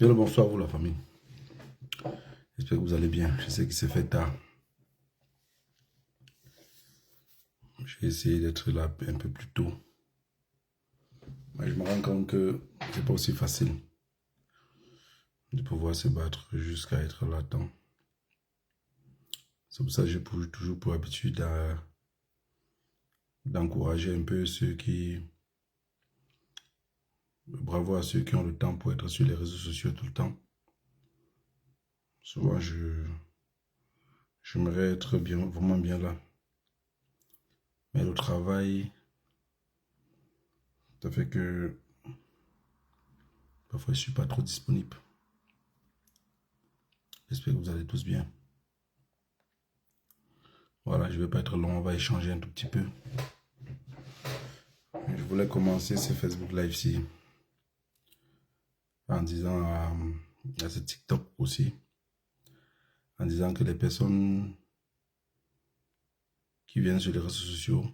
Bien le bonsoir à vous la famille. J'espère que vous allez bien. Je sais qu'il s'est fait tard. J'ai essayé d'être là un peu plus tôt. Mais je me rends compte que c'est pas aussi facile de pouvoir se battre jusqu'à être là à temps. C'est pour ça que j'ai toujours pour habitude d'encourager un peu ceux qui... Bravo à ceux qui ont le temps pour être sur les réseaux sociaux tout le temps. Souvent, j'aimerais être bien, vraiment bien là. Mais le travail, ça fait que parfois je ne suis pas trop disponible. J'espère que vous allez tous bien. Voilà, je ne vais pas être long, on va échanger un tout petit peu. Je voulais commencer ce Facebook Live-ci en disant à ce TikTok aussi, en disant que les personnes qui viennent sur les réseaux sociaux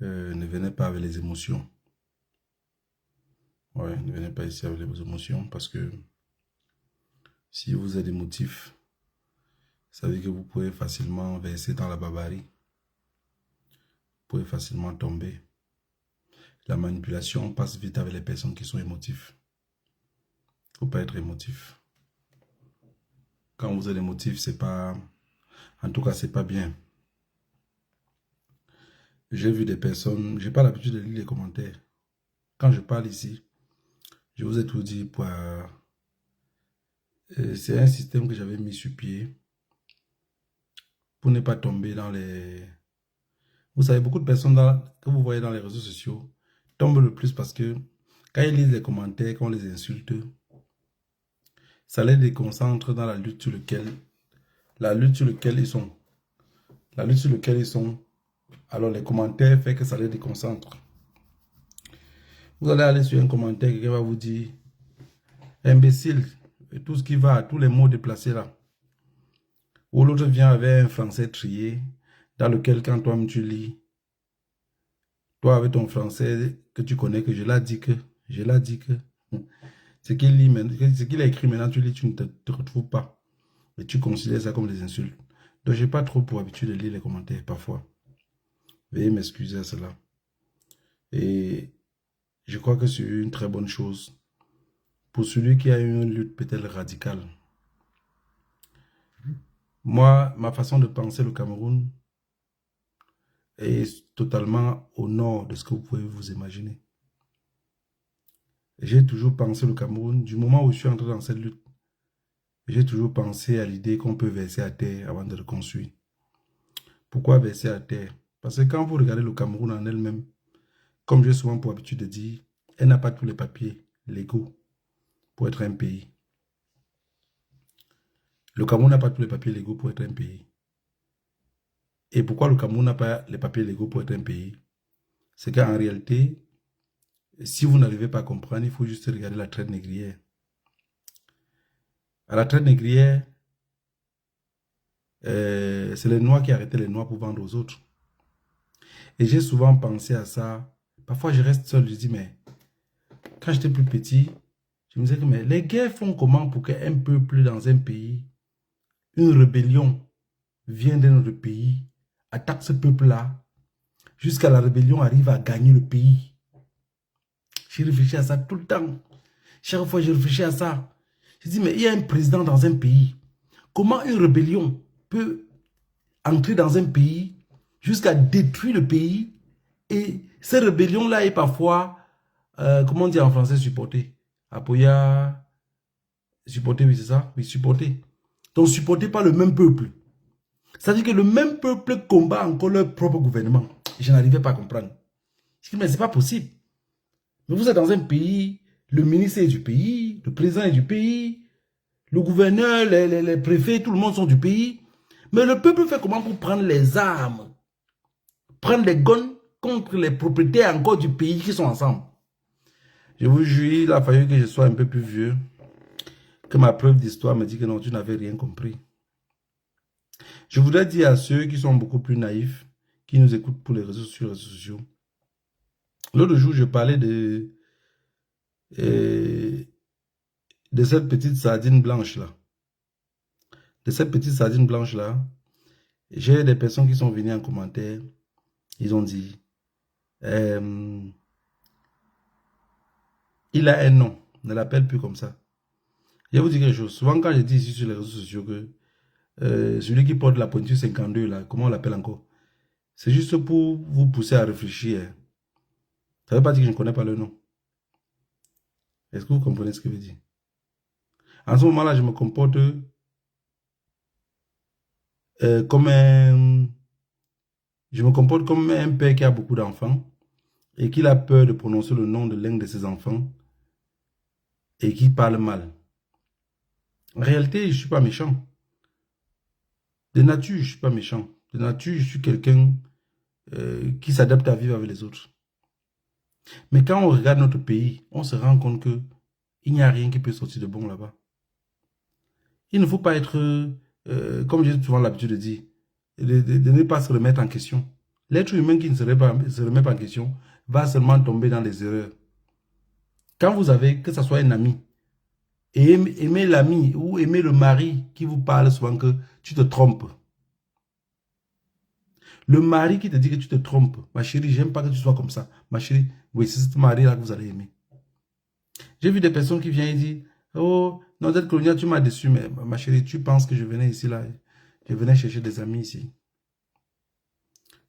ne venaient pas avec les émotions. Ouais, ne venez pas ici avec les émotions parce que si vous êtes émotif, ça veut dire que vous pouvez facilement verser dans la barbarie. Vous pouvez facilement tomber. La manipulation passe vite avec les personnes qui sont émotives. Il ne faut pas être émotif. Quand vous êtes émotif, c'est pas... En tout cas, c'est pas bien. J'ai vu des personnes... J'ai pas l'habitude de lire les commentaires. Quand je parle ici, je vous ai tout dit. C'est un système que j'avais mis sur pied pour ne pas tomber dans les... Vous savez, beaucoup de personnes que vous voyez dans les réseaux sociaux tombent le plus parce que quand ils lisent les commentaires, quand on les insulte, ça les déconcentre dans la lutte sur laquelle ils sont. La lutte sur laquelle ils sont. Alors les commentaires font que ça les déconcentre. Vous allez aller sur un commentaire, quelqu'un va vous dire imbécile, et tout ce qui va, tous les mots déplacés là. Ou l'autre vient avec un français trié, dans lequel quand toi tu lis, toi avec ton français que tu connais, que je l'ai dit que, ce qu'il lit, ce qu'il a écrit maintenant, tu lis, tu ne te retrouves pas. Et tu considères ça comme des insultes. Donc j'ai pas trop pour habitude de lire les commentaires parfois. Veuillez m'excuser à cela. Et je crois que c'est une très bonne chose pour celui qui a une lutte peut-être radicale. Moi, ma façon de penser le Cameroun est totalement au nord de ce que vous pouvez vous imaginer. J'ai toujours pensé le Cameroun, du moment où je suis entré dans cette lutte, j'ai toujours pensé à l'idée qu'on peut verser à terre avant de le construire. Pourquoi verser à terre? Parce que quand vous regardez le Cameroun en elle-même, comme j'ai souvent pour habitude de dire, elle n'a pas tous les papiers légaux pour être un pays. Le Cameroun n'a pas tous les papiers légaux pour être un pays. Et pourquoi le Cameroun n'a pas les papiers légaux pour être un pays? C'est qu'en réalité, si vous n'arrivez pas à comprendre, il faut juste regarder la traite négrière. À la traite négrière, c'est les Noirs qui arrêtaient les Noirs pour vendre aux autres. Et j'ai souvent pensé à ça. Parfois, je reste seul, je dis, mais quand j'étais plus petit, je me disais que mais les guerres font comment pour qu'un peuple dans un pays, une rébellion vient d'un autre pays, attaque ce peuple-là, jusqu'à la rébellion arrive à gagner le pays. J'ai réfléchi à ça tout le temps. Chaque fois, je réfléchis à ça. Je dis, mais il y a un président dans un pays. Comment une rébellion peut entrer dans un pays jusqu'à détruire le pays? Et cette rébellion-là est parfois, comment on dit en français, supportée. Apoya, supporté, oui, c'est ça? Oui, supporté. Donc, supporté par le même peuple. C'est-à-dire que le même peuple combat encore leur propre gouvernement. Je n'arrivais pas à comprendre. Je dis, mais c'est pas possible. Mais vous êtes dans un pays, le ministre est du pays, le président est du pays, le gouverneur, les préfets, tout le monde sont du pays. Mais le peuple fait comment pour prendre les armes, prendre les guns contre les propriétaires encore du pays qui sont ensemble? Je vous jure, il a fallu que je sois un peu plus vieux, que ma preuve d'histoire me dit que non, tu n'avais rien compris. Je voudrais dire à ceux qui sont beaucoup plus naïfs, qui nous écoutent pour les réseaux sociaux. L'autre jour, je parlais de cette petite sardine blanche-là. De cette petite sardine blanche-là, j'ai des personnes qui sont venues en commentaire. Ils ont dit, il a un nom, ne l'appelle plus comme ça. Je vais vous dire quelque chose. Souvent, quand je dis ici sur les réseaux sociaux que celui qui porte la pointure 52, là, comment on l'appelle encore? C'est juste pour vous pousser à réfléchir. Ça ne veut pas dire que je ne connais pas le nom. Est-ce que vous comprenez ce que je veux dire? En ce moment-là, je me comporte comme un... Je me comporte comme un père qui a beaucoup d'enfants et qui a peur de prononcer le nom de l'un de ses enfants et qui parle mal. En réalité, je ne suis pas méchant. De nature, je ne suis pas méchant. De nature, je suis quelqu'un qui s'adapte à vivre avec les autres. Mais quand on regarde notre pays, on se rend compte qu'il n'y a rien qui peut sortir de bon là-bas. Il ne faut pas être, comme j'ai souvent l'habitude de dire, de ne pas se remettre en question. L'être humain qui ne se remet pas en question va seulement tomber dans les erreurs. Quand vous avez, que ce soit un ami, et aimer l'ami ou aimer le mari qui vous parle souvent que tu te trompes. Le mari qui te dit que tu te trompes. Ma chérie, j'aime pas que tu sois comme ça. Ma chérie, oui, c'est ce mari-là que vous allez aimer. J'ai vu des personnes qui viennent et disent, oh, non, cette coloniale, tu m'as déçu, mais ma chérie, tu penses que je venais ici, là. Je venais chercher des amis ici.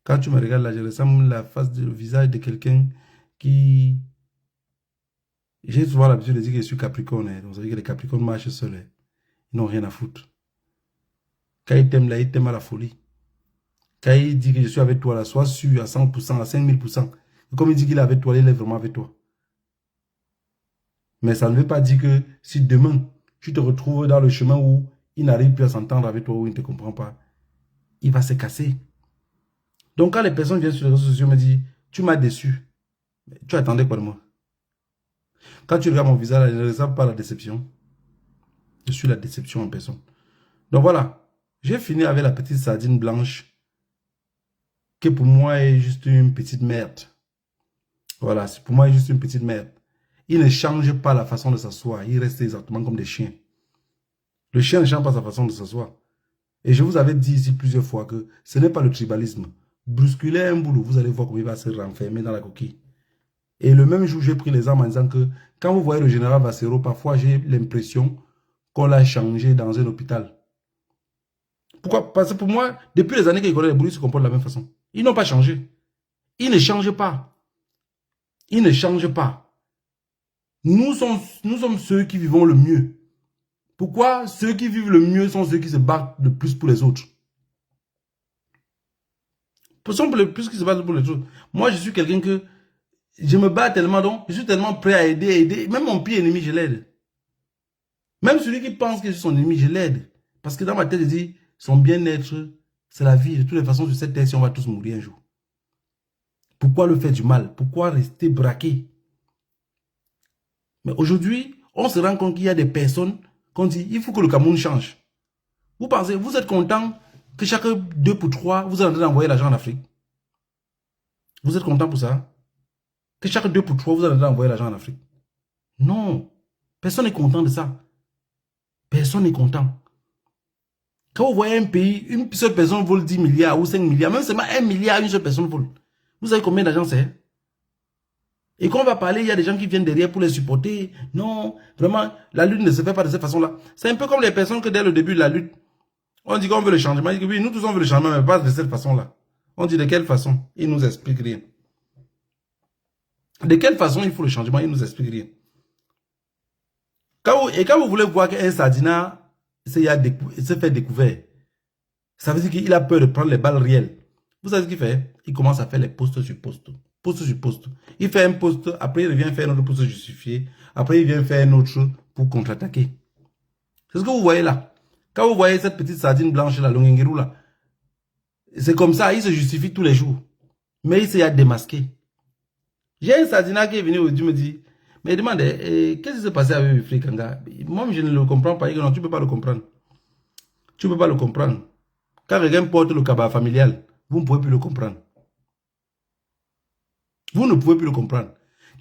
Quand tu me regardes là, je ressemble la face, le visage de quelqu'un qui... J'ai souvent l'habitude de dire que je suis Capricorne. Donc, vous savez que les Capricornes marchent seuls. Ils n'ont rien à foutre. Quand ils t'aiment là, ils t'aiment à la folie. Quand il dit que je suis avec toi là, sois sûr à 100%, à 5000%. Comme il dit qu'il est avec toi, il est vraiment avec toi. Mais ça ne veut pas dire que si demain, tu te retrouves dans le chemin où il n'arrive plus à s'entendre avec toi, où il ne te comprend pas, il va se casser. Donc quand les personnes viennent sur les réseaux sociaux et me disent, tu m'as déçu, tu attendais quoi de moi? Quand tu regardes mon visage, je ne ressens pas la déception. Je suis la déception en personne. Donc voilà, j'ai fini avec la petite sardine blanche qui pour moi est juste une petite merde. Voilà, pour moi, est juste une petite merde. Il ne change pas la façon de s'asseoir. Il reste exactement comme des chiens. Le chien ne change pas sa façon de s'asseoir. Et je vous avais dit ici plusieurs fois que ce n'est pas le tribalisme. Brusculer un boulot, vous allez voir comment il va se renfermer dans la coquille. Et le même jour, j'ai pris les armes en disant que quand vous voyez le général Vassero, parfois j'ai l'impression qu'on l'a changé dans un hôpital. Pourquoi? Parce que pour moi, depuis les années qu'ils connaissent les boulets, ils se comportent de la même façon. Ils n'ont pas changé. Ils ne changent pas. Ils ne changent pas. Nous sommes ceux qui vivons le mieux. Pourquoi ceux qui vivent le mieux sont ceux qui se battent le plus pour les autres? Pour le plus qui se battent pour les autres. Moi, je suis quelqu'un que je me bats tellement, donc je suis tellement prêt à aider. Même mon pire ennemi, je l'aide. Même celui qui pense que je suis son ennemi, je l'aide. Parce que dans ma tête, je dis, son bien-être, c'est la vie. De toutes les façons, sur cette terre, si on va tous mourir un jour. Pourquoi le faire du mal? Pourquoi rester braqué? Mais aujourd'hui, on se rend compte qu'il y a des personnes qu'on dit, il faut que le Cameroun change. Vous pensez, vous êtes content que chaque 2 pour 3, vous êtes en train d'envoyer l'argent en Afrique? Vous êtes content pour ça? Que chaque 2 pour 3, vous êtes en train d'envoyer l'argent en Afrique? Non. Personne n'est content de ça. Personne n'est content. Quand vous voyez un pays, une seule personne vole 10 milliards ou 5 milliards, même seulement 1 milliard, une seule personne vole. Vous savez combien d'argent c'est? Et quand on va parler, il y a des gens qui viennent derrière pour les supporter. Non, vraiment, la lutte ne se fait pas de cette façon-là. C'est un peu comme les personnes que dès le début de la lutte, on dit qu'on veut le changement. Ils disent oui, nous tous on veut le changement, mais pas de cette façon-là. On dit de quelle façon? Ils nous expliquent rien. De quelle façon il faut le changement? Ils nous expliquent rien. Quand vous voulez voir qu'un sardinat se fait découvert, ça veut dire qu'il a peur de prendre les balles réelles. Vous savez ce qu'il fait? Il commence à faire les postes sur postes. Poste sur poste. Il fait un poste, après il revient faire un autre poste justifié, après il vient faire un autre pour contre-attaquer. C'est ce que vous voyez là. Quand vous voyez cette petite sardine blanche là, l'Ongengerou là, c'est comme ça, il se justifie tous les jours. Mais il s'est démasqué. J'ai un sardinat qui est venu aujourd'hui me dit, mais il demande, qu'est-ce qui s'est passé avec Frikanga? Moi, je ne le comprends pas. Il dit, non, tu ne peux pas le comprendre. Tu ne peux pas le comprendre. Quand quelqu'un porte le cabas familial, vous ne pouvez plus le comprendre. Vous ne pouvez plus le comprendre.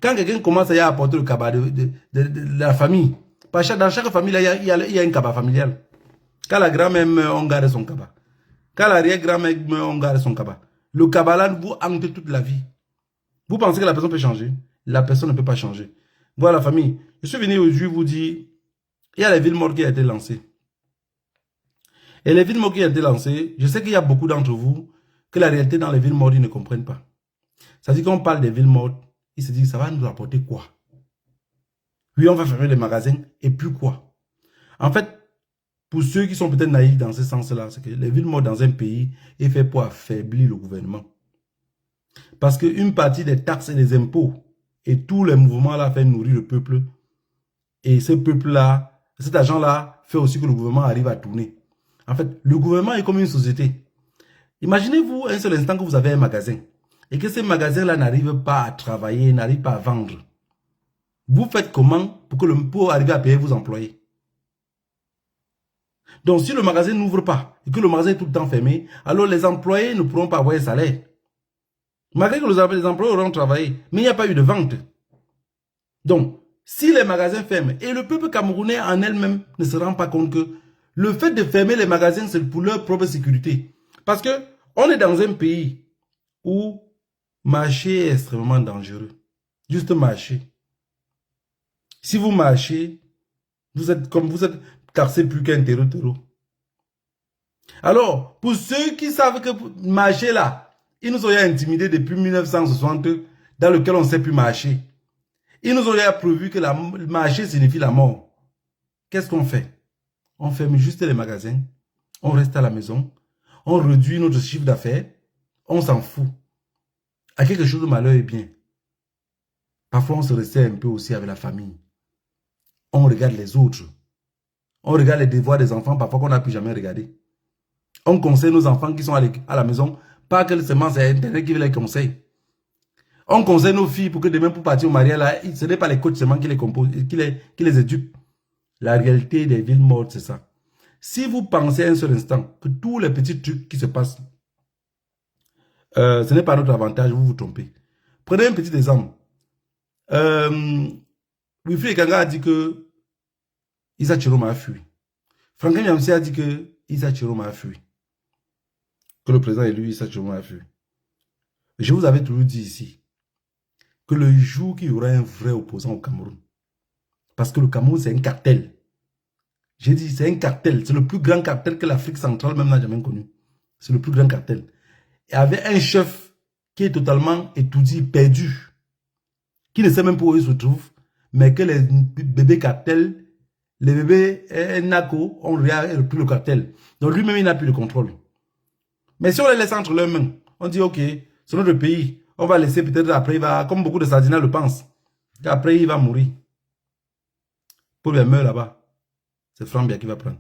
Quand quelqu'un commence à y apporter le cabas de la famille, dans chaque famille, il y a un cabas familial. Quand la grand-mère meurt, on garde son cabas. Quand l'arrière-grand-mère meurt, on garde son cabas. Le cabas là vous hante toute la vie. Vous pensez que la personne peut changer? La personne ne peut pas changer. Voilà la famille. Je suis venu aujourd'hui vous dire, il y a les villes mortes qui ont été lancées. Et les villes mortes qui ont été lancées, je sais qu'il y a beaucoup d'entre vous que la réalité dans les villes mortes, ils ne comprennent pas. Ça dit qu'on parle des villes mortes, ils se disent, ça va nous apporter quoi? Oui, on va fermer les magasins, et puis quoi? En fait, pour ceux qui sont peut-être naïfs dans ce sens-là, c'est que les villes mortes dans un pays est fait pour affaiblir le gouvernement. Parce qu'une partie des taxes et des impôts et tous les mouvements-là fait nourrir le peuple. Et ce peuple-là, cet argent-là fait aussi que le gouvernement arrive à tourner. En fait, le gouvernement est comme une société. Imaginez-vous un seul instant que vous avez un magasin et que ce magasin-là n'arrive pas à travailler, n'arrive pas à vendre. Vous faites comment pour arriver à payer vos employés? Donc, si le magasin n'ouvre pas et que le magasin est tout le temps fermé, alors les employés ne pourront pas avoir un salaire. Malgré que les employés auront travaillé, mais il n'y a pas eu de vente. Donc, si les magasins ferment, et le peuple camerounais en elle-même ne se rend pas compte que le fait de fermer les magasins, c'est pour leur propre sécurité. Parce que on est dans un pays où marcher est extrêmement dangereux. Juste marcher. Si vous marchez, vous êtes cassé plus qu'un terreau. Alors, pour ceux qui savent que marcher là, ils nous ont intimidés depuis 1960, dans lequel on ne sait plus marcher. Ils nous ont prévu que marcher signifie la mort. Qu'est-ce qu'on fait? On ferme juste les magasins, on reste à la maison, on réduit notre chiffre d'affaires, on s'en fout. À quelque chose de malheur est bien. Parfois, on se resserre un peu aussi avec la famille. On regarde les autres. On regarde les devoirs des enfants, parfois qu'on n'a plus jamais regardé. On conseille nos enfants qui sont à la maison, pas que seulement c'est Internet qui les conseille. On conseille nos filles pour que demain, pour partir au mariage, là, ce n'est pas les coachs seulement qui les composent, qui les éduquent. La réalité des villes mortes, c'est ça. Si vous pensez un seul instant que tous les petits trucs qui se passent, ce n'est pas notre avantage, vous vous trompez. Prenez un petit exemple. Wilfried Ekanga a dit que Issa Chiroma a fui. Franklin Yamsi a dit que Issa Chiroma a fui. Que le président élu Issa Chiroma a fui. Je vous avais toujours dit ici que le jour qu'il y aura un vrai opposant au Cameroun, parce que le Cameroun c'est un cartel. J'ai dit c'est un cartel, c'est le plus grand cartel que l'Afrique centrale même n'a jamais connu. C'est le plus grand cartel. Il y avait un chef qui est totalement étourdi, perdu, qui ne sait même pas où il se trouve, mais que les bébés cartels, les bébés NACO ont repris le cartel. Donc lui-même, il n'a plus le contrôle. Mais si on les laisse entre leurs mains, on dit ok, c'est notre pays, on va laisser peut-être après, il va, comme beaucoup de Sardinats le pensent, qu'après il va mourir. Paul Biya meurt là-bas. C'est Franck Biya qui va prendre.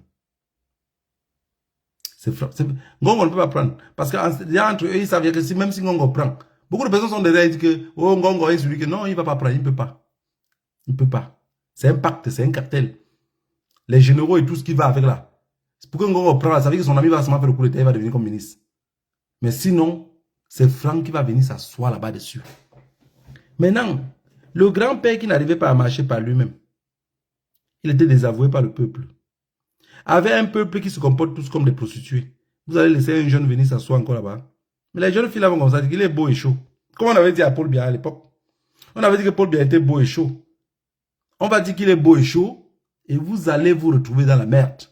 Ngongo ne peut pas prendre. Parce qu'entre eux, ils savent que même si Ngongo prend, beaucoup de personnes sont derrière et disent que oh, Ngongo est celui que non, il ne va pas prendre, il ne peut pas. Il ne peut pas. C'est un pacte, c'est un cartel. Les généraux et tout ce qui va avec là. C'est pour que Ngongo prend, ça veut dire que son ami va se faire le coup d'état, il va devenir comme ministre. Mais sinon, c'est Franck qui va venir s'asseoir là-bas dessus. Maintenant, le grand-père qui n'arrivait pas à marcher par lui-même, il était désavoué par le peuple. Avec un peuple qui se comporte tous comme des prostituées, vous allez laisser un jeune venir s'asseoir encore là-bas. Mais les jeunes filles là vont comme ça, dire qu'il est beau et chaud. Comme on avait dit à Paul Biya à l'époque. On avait dit que Paul Biya était beau et chaud. On va dire qu'il est beau et chaud et vous allez vous retrouver dans la merde.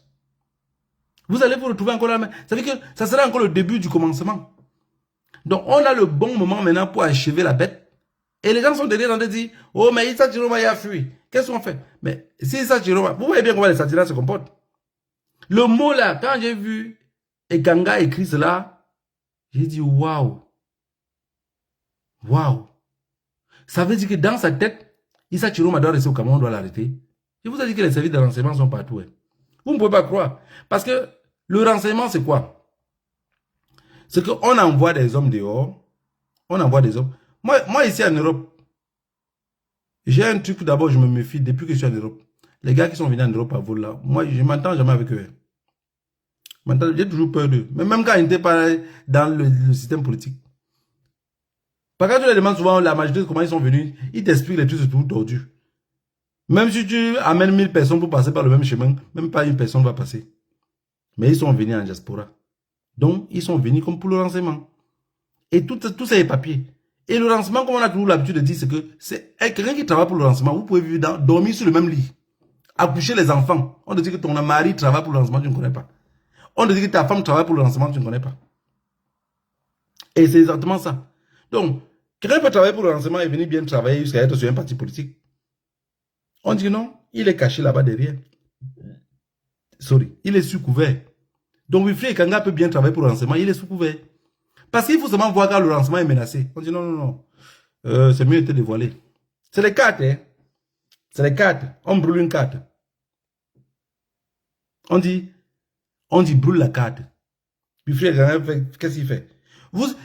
Vous allez vous retrouver encore dans la merde. Ça veut dire que ça sera encore le début du commencement. Donc on a le bon moment maintenant pour achever la bête. Et les gens sont derrière en train de dire, oh mais Issa Chiroma il a fui. Qu'est-ce qu'on fait? Mais si Issa Chiroma, vous voyez bien comment les Sardinats se comportent. Le mot là, quand j'ai vu Ekanga écrit cela, j'ai dit waouh. Waouh. Ça veut dire que dans sa tête, Issa Chiroma doit rester au Cameroun, on doit l'arrêter. Je vous ai dit que les services de renseignement sont partout. Hein. Vous ne pouvez pas croire. Parce que le renseignement, c'est quoi? C'est qu'on envoie des hommes dehors. On envoie des hommes. Moi ici en Europe, j'ai un truc d'abord, je me méfie depuis que je suis en Europe. Les gars qui sont venus en Europe à vol là, moi je m'entends jamais avec eux. J'ai toujours peur d'eux. Mais même quand ils n'étaient pas dans le système politique. Parce que quand tu les demandes souvent, la majorité, comment ils sont venus, ils t'expliquent les trucs, c'est tout tordu. Même si tu amènes 1000 personnes pour passer par le même chemin, même pas une personne va passer. Mais ils sont venus en diaspora. Donc, ils sont venus comme pour le renseignement. Et tout ça est papier. Et le renseignement, comme on a toujours l'habitude de dire, c'est que c'est quelqu'un qui travaille pour le renseignement. Vous pouvez vivre dormir sur le même lit. Accoucher les enfants. On te dit que ton mari travaille pour le renseignement, tu ne connais pas. On te dit que ta femme travaille pour le renseignement, tu ne connais pas. Et c'est exactement ça. Donc, quelqu'un peut travailler pour le renseignement et venir bien travailler jusqu'à être sur un parti politique. On dit que non, il est caché là-bas derrière. Sorry, il est sous couvert. Donc, Wilfried Ekanga peut bien travailler pour le renseignement, il est sous couvert. Parce qu'il faut seulement voir quand le renseignement est menacé. On dit non, non, non. C'est mieux de te dévoiler. C'est les cartes, hein. C'est les cartes. On brûle une carte. On dit brûle la carte. Wilfried Ekanga, qu'est-ce qu'il fait?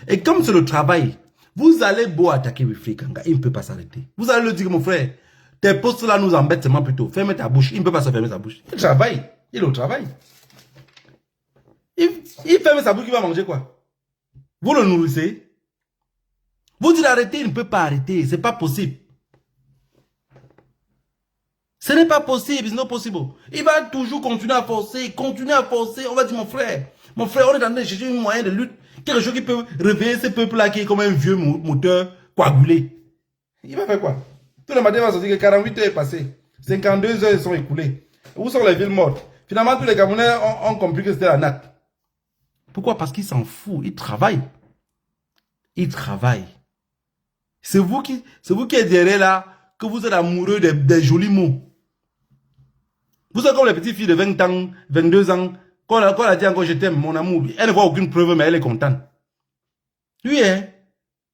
Et comme c'est le travail, vous allez beau attaquer Wilfried Ekanga, il ne peut pas s'arrêter. Vous allez le dire, mon frère, tes postes là nous embêtent seulement plutôt. Ferme ta bouche, il ne peut pas se fermer sa bouche. Il travaille, il est au travail. Il ferme sa bouche, il va manger quoi? Vous le nourrissez. Vous dites arrêter, il ne peut pas arrêter. Ce n'est pas possible. Ce n'est pas possible. It's not possible. Il va toujours continuer à forcer. On va dire, mon frère, on est en train de chercher un moyen de lutte. Quelque chose qui peut réveiller ce peuple-là qui est comme un vieux moteur coagulé. Il va faire quoi? Tout le matin, il va se dire que 48 heures est passé. 52 heures sont écoulées. Où sont les villes mortes? Finalement, tous les Camerounais ont compris que c'était la natte. Pourquoi? Parce qu'il s'en fout. Il travaille. Il travaille. C'est vous qui êtes derrière là, que vous êtes amoureux des jolis mots. Vous êtes comme les petites filles de 20 ans, 22 ans, quand elle a dit encore je t'aime, mon amour, elle ne voit aucune preuve, mais elle est contente. Oui, hein,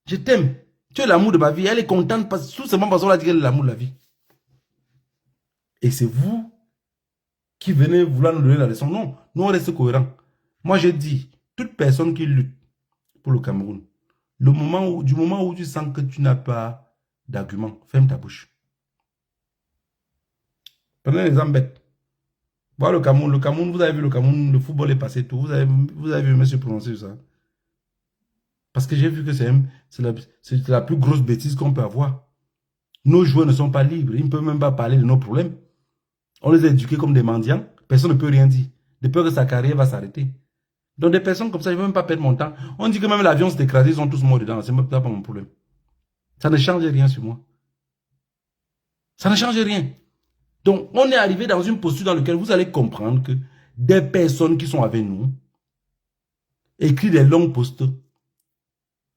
je t'aime, tu es l'amour de ma vie, elle est contente, tout simplement parce qu'on a dit qu'elle est l'amour de la vie. Et c'est vous qui venez vouloir nous donner la leçon. Non, nous on reste cohérents. Moi j'ai dit, toute personne qui lutte pour le Cameroun, du moment où tu sens que tu n'as pas d'argument, ferme ta bouche. Prenez un exemple bête. Voilà le Cameroun, vous avez vu le Cameroun, le football est passé tout. Vous avez vu monsieur prononcer ça. Parce que j'ai vu que c'est la plus grosse bêtise qu'on peut avoir. Nos joueurs ne sont pas libres, ils ne peuvent même pas parler de nos problèmes. On les a éduqués comme des mendiants, personne ne peut rien dire. De peur que sa carrière va s'arrêter. Donc des personnes comme ça, je ne veux même pas perdre mon temps. On dit que même l'avion s'est écrasé, ils sont tous morts dedans. Ce n'est pas mon problème. Ça ne change rien sur moi. Ça ne change rien. Donc, on est arrivé dans une posture dans laquelle vous allez comprendre que des personnes qui sont avec nous écrivent des longs posts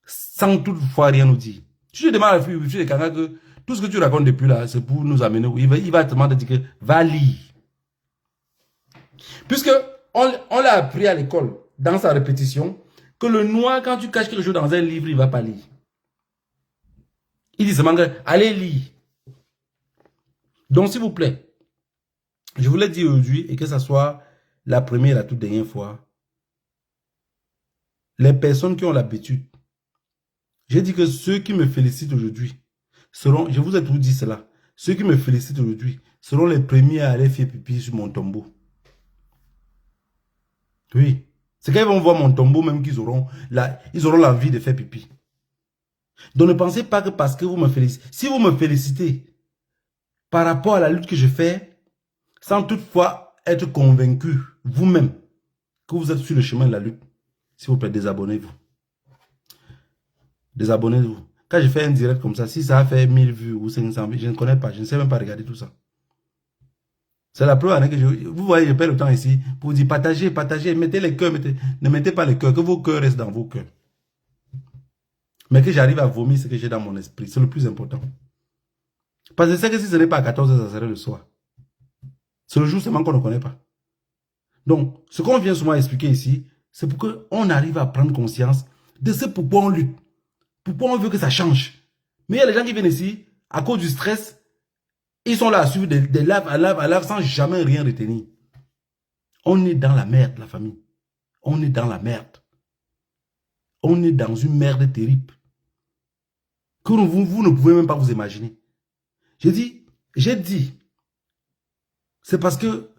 sans toutefois rien nous dire. Si je demande à Wilfried Ekanga que tout ce que tu racontes depuis là, c'est pour nous amener, il va te demander de dire que va lire. Puisque on l'a appris à l'école, dans sa répétition, que le noir, quand tu caches quelque chose dans un livre, il ne va pas lire. Il dit seulement que allez lire. Donc, s'il vous plaît, je vous l'ai dit aujourd'hui, et que ce soit la première et la toute dernière fois, les personnes qui ont l'habitude, j'ai dit que ceux qui me félicitent aujourd'hui seront, je vous ai tout dit cela, ceux qui me félicitent aujourd'hui seront les premiers à aller faire pipi sur mon tombeau. Oui, c'est quand ils vont voir mon tombeau même qu'ils auront l'envie de faire pipi. Donc ne pensez pas que parce que vous me félicitez, si vous me félicitez par rapport à la lutte que je fais, sans toutefois être convaincu vous-même que vous êtes sur le chemin de la lutte, s'il vous plaît, désabonnez-vous. Désabonnez-vous. Quand je fais un direct comme ça, si ça a fait 1000 vues ou 500 vues, je ne connais pas, je ne sais même pas regarder tout ça. C'est la première année que vous voyez, je perds le temps ici pour vous dire partagez, partagez, mettez les cœurs, ne mettez pas les cœurs, que vos cœurs restent dans vos cœurs. Mais que j'arrive à vomir ce que j'ai dans mon esprit, c'est le plus important. Parce que je sais que si ce n'est pas à 14 h, ça serait le soir. C'est le jour seulement qu'on ne connaît pas. Donc, ce qu'on vient souvent expliquer ici, c'est pour qu'on arrive à prendre conscience de ce pourquoi on lutte. Pourquoi on veut que ça change. Mais il y a les gens qui viennent ici, à cause du stress, ils sont là à suivre des lives à live sans jamais rien retenir. On est dans la merde, la famille. On est dans la merde. On est dans une merde terrible. Que vous ne pouvez même pas vous imaginer. J'ai dit, c'est parce que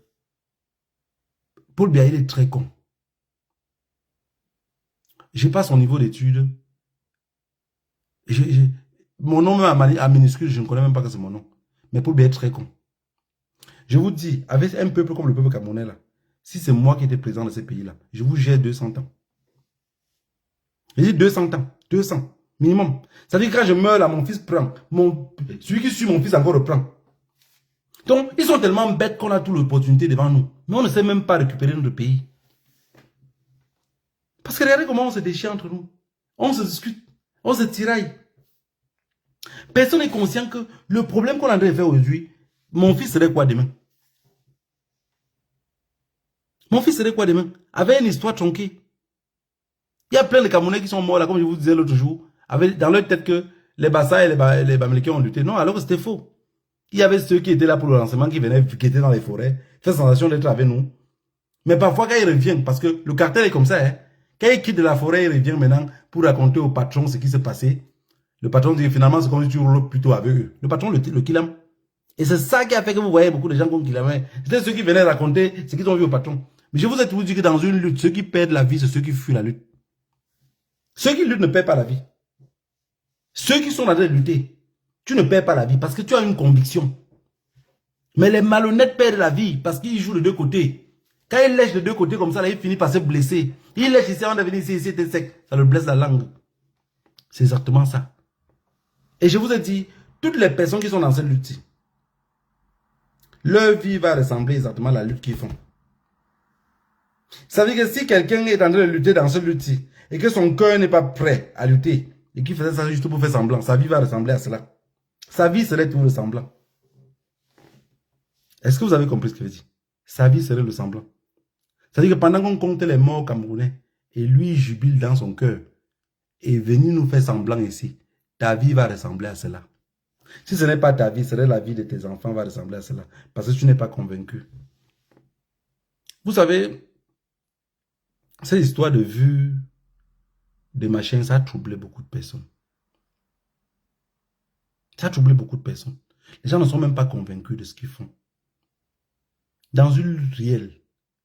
Paul Biya, il est très con. Je n'ai pas son niveau d'études. Mon nom même à minuscule, je ne connais même pas que c'est mon nom. Mais Paul Biya est très con. Je vous dis, avec un peuple comme le peuple camerounais là, si c'est moi qui étais président de ces pays-là, je vous gère 200 ans. Je dis 200 ans, 200 minimum. Ça veut dire que quand je meurs là, mon fils prend. Celui qui suit mon fils encore reprend. Donc, ils sont tellement bêtes qu'on a toute l'opportunité devant nous. Mais on ne sait même pas récupérer notre pays. Parce que regardez comment on se déchire entre nous. On se discute, on se tiraille. Personne n'est conscient que le problème qu'on a de faire aujourd'hui, mon fils serait quoi demain? Mon fils serait quoi demain? Avec une histoire tronquée. Il y a plein de Camerounais qui sont morts là, comme je vous disais l'autre jour, avec dans leur tête que les Bassa et les Bamileke ont lutté. Non, alors que c'était faux. Il y avait ceux qui étaient là pour le lancement, qui venaient, qui étaient dans les forêts, faire sensation d'être avec nous. Mais parfois, quand ils reviennent, parce que le cartel est comme ça, hein, quand ils quittent de la forêt, ils reviennent maintenant pour raconter au patron ce qui s'est passé. Le patron dit finalement, c'est comme si tu roules plutôt avec eux. Le patron le Kilam. Et c'est ça qui a fait que vous voyez beaucoup de gens comme Kilam. C'était ceux qui venaient raconter ce qu'ils ont vu au patron. Mais je vous ai toujours dit que dans une lutte, ceux qui perdent la vie, c'est ceux qui fuient la lutte. Ceux qui luttent ne perdent pas la vie. Ceux qui sont en train de lutter, tu ne perds pas la vie parce que tu as une conviction. Mais les malhonnêtes perdent la vie parce qu'ils jouent de deux côtés. Quand ils lèchent de deux côtés comme ça, là, ils finissent par se blesser. Ils lèchent ici, on est venu ici, c'était sec. Ça le blesse la langue. C'est exactement ça. Et je vous ai dit, toutes les personnes qui sont dans cette lutte, leur vie va ressembler exactement à la lutte qu'ils font. Ça veut dire que si quelqu'un est en train de lutter dans cette lutte et que son cœur n'est pas prêt à lutter et qu'il faisait ça juste pour faire semblant, sa vie va ressembler à cela. Sa vie serait tout le semblant. Est-ce que vous avez compris ce que je dis? Sa vie serait le semblant. Ça veut dire que pendant qu'on compte les morts camerounais et lui jubile dans son cœur et venu nous faire semblant ici, ta vie va ressembler à cela. Si ce n'est pas ta vie, serait la vie de tes enfants va ressembler à cela. Parce que tu n'es pas convaincu. Vous savez, cette histoire de vue, de machin, ça a troublé beaucoup de personnes. Ça a troublé beaucoup de personnes. Les gens ne sont même pas convaincus de ce qu'ils font. Dans une lutte réelle,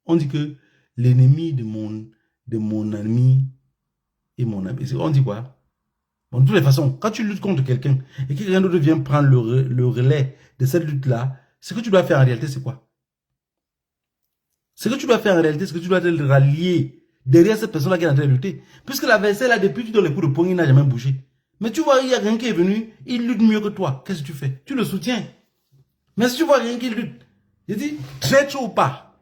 on dit que l'ennemi de mon ami est mon ami. On dit quoi? Bon, de toutes les façons, quand tu luttes contre quelqu'un et que quelqu'un d'autre vient prendre le relais de cette lutte-là, ce que tu dois faire en réalité, c'est quoi? Ce que tu dois faire en réalité, c'est que tu dois te rallier derrière cette personne-là qui est en train de lutter. Puisque l'adversaire, là, depuis que tu donnes les coups de poing, il n'a jamais bougé. Mais tu vois, il y a quelqu'un qui est venu, il lutte mieux que toi. Qu'est-ce que tu fais? Tu le soutiens. Mais si tu vois quelqu'un qui lutte, je dis, traître ou pas,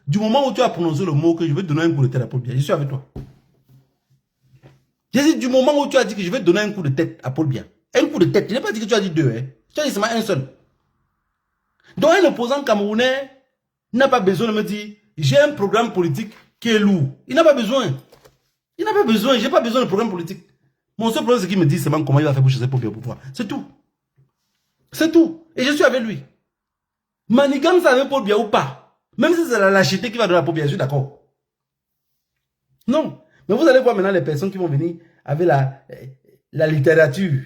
du moment où tu as prononcé le mot que je vais te donner un coup de tête à Paul Biya, je suis avec toi. J'ai dit, du moment où tu as dit que je vais te donner un coup de tête à Paul Biya, un coup de tête, je n'ai pas dit que tu as dit deux, hein. Tu as dit seulement un seul. Donc un opposant camerounais n'a pas besoin de me dire, j'ai un programme politique qui est lourd. Il n'a pas besoin. Il n'a pas besoin, j'ai pas besoin de programme politique. Mon seul problème, c'est qu'il me dit seulement comment il va faire pour chasser Paul Biya pour pouvoir. C'est tout. C'est tout. Et je suis avec lui. Manigam, ça avec Paul Biya ou pas. Même si c'est la lâcheté qui va donner à Paul Biya, je suis d'accord. Non. Mais vous allez voir maintenant les personnes qui vont venir avec la littérature,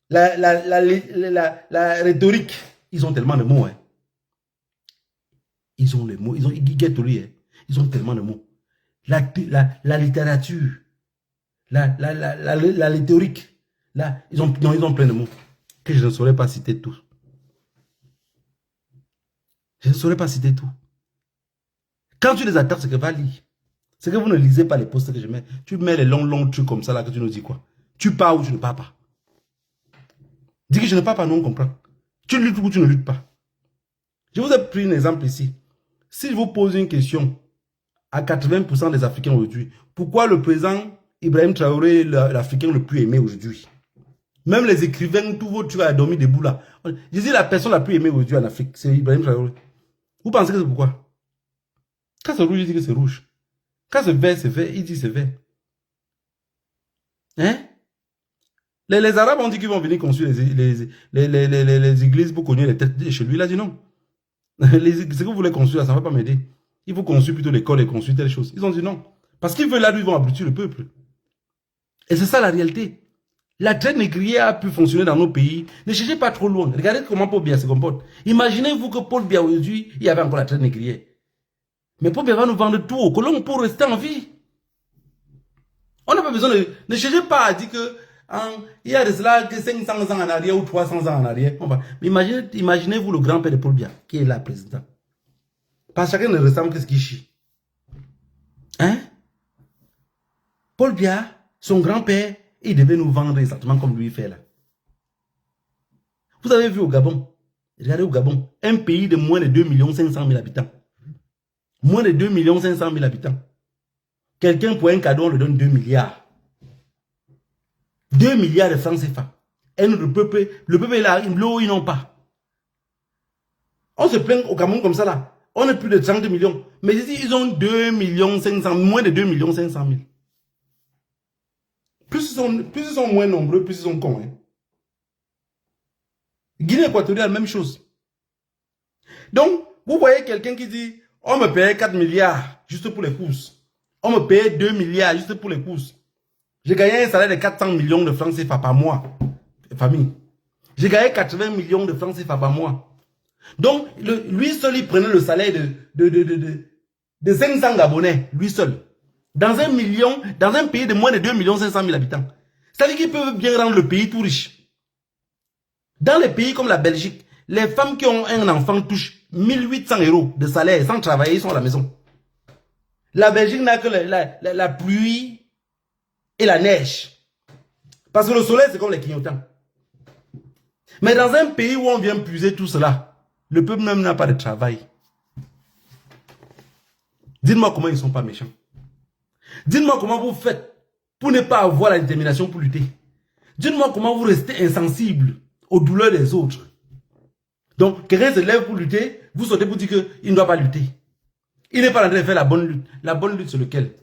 la rhétorique. Ils ont tellement de mots. Hein. Ils ont les mots. Ils ont ils ont tellement de mots. La littérature, la rhétorique. Là, ils ont plein de mots que je ne saurais pas citer tous. Je ne saurais pas citer tout. Quand tu les attaques, c'est que va lire. C'est que vous ne lisez pas les posts que je mets. Tu mets les longs trucs comme ça là que tu nous dis quoi. Tu pars ou tu ne pars pas. Dis que je ne pars pas, non, on comprend. Tu luttes ou tu ne luttes pas. Je vous ai pris un exemple ici. Si je vous pose une question à 80% des Africains aujourd'hui, pourquoi le président Ibrahim Traoré est l'Africain le plus aimé aujourd'hui? Même les écrivains, tous vos trucs à dormir debout là. Je dis la personne la plus aimée aujourd'hui en Afrique, c'est Ibrahim Traoré. Vous pensez que c'est pourquoi? Quand c'est rouge, il dit que c'est rouge. Quand c'est vert, il dit c'est vert. Hein? Les Arabes ont dit qu'ils vont venir construire les églises pour cogner les têtes chez lui. Il a dit non. Ce que vous voulez construire, ça ne va pas m'aider. Il faut construire plutôt l'école et construire telle chose. Ils ont dit non. Parce qu'ils veulent là, ils vont abrutir le peuple. Et c'est ça la réalité. La traite négrière a pu fonctionner dans nos pays. Ne cherchez pas trop loin. Regardez comment Paul Biya se comporte. Imaginez-vous que Paul Biya aujourd'hui, il y avait encore la traite négrière. Mais Paul Biya va nous vendre tout aux colons pour rester en vie. On n'a pas besoin de... Ne cherchez pas à dire que il y a de cela que 500 ans en arrière ou 300 ans en arrière. Mais imaginez-vous le grand-père de Paul Biya, qui est là, président. Parce que chacun ne ressemble que ce qui chie. Hein? Paul Biya, son grand-père, il devait nous vendre exactement comme lui fait là. Vous avez vu au Gabon, regardez au Gabon, un pays de moins de 2 500 000 habitants. Moins de 2 500 000 habitants. Quelqu'un pour un cadeau, on le donne 2 milliards. 2 milliards de francs CFA. Et le peuple est là, l'eau, ils n'ont pas. On se plaint au Cameroun comme ça là. On est plus de 30 millions. Mais ici, ils ont 2 500 000, moins de 2 500 000. Plus ils sont moins nombreux, plus ils sont cons. Hein. Guinée équatoriale, même chose. Donc, vous voyez quelqu'un qui dit, on me paye 4 milliards juste pour les courses. On me paye 2 milliards juste pour les courses. J'ai gagné un salaire de 400 millions de francs CFA par mois. Famille. J'ai gagné 80 millions de francs CFA par mois. Donc, lui seul, il prenait le salaire de 500 Gabonais, lui seul. Dans un pays de moins de 2 500 000 habitants. C'est-à-dire qu'ils peuvent bien rendre le pays tout riche. Dans les pays comme la Belgique, les femmes qui ont un enfant touchent 1800 € de salaire sans travailler, ils sont à la maison. La Belgique n'a que la pluie et la neige. Parce que le soleil, c'est comme les clignotants. Mais dans un pays où on vient puiser tout cela, le peuple même n'a pas de travail. Dites-moi comment ils ne sont pas méchants. Dites-moi comment vous faites pour ne pas avoir la détermination pour lutter. Dites-moi comment vous restez insensible aux douleurs des autres. Donc, quelqu'un se lève pour lutter, vous sautez pour dire qu'il ne doit pas lutter. Il n'est pas en train de faire la bonne lutte. La bonne lutte, c'est lequel?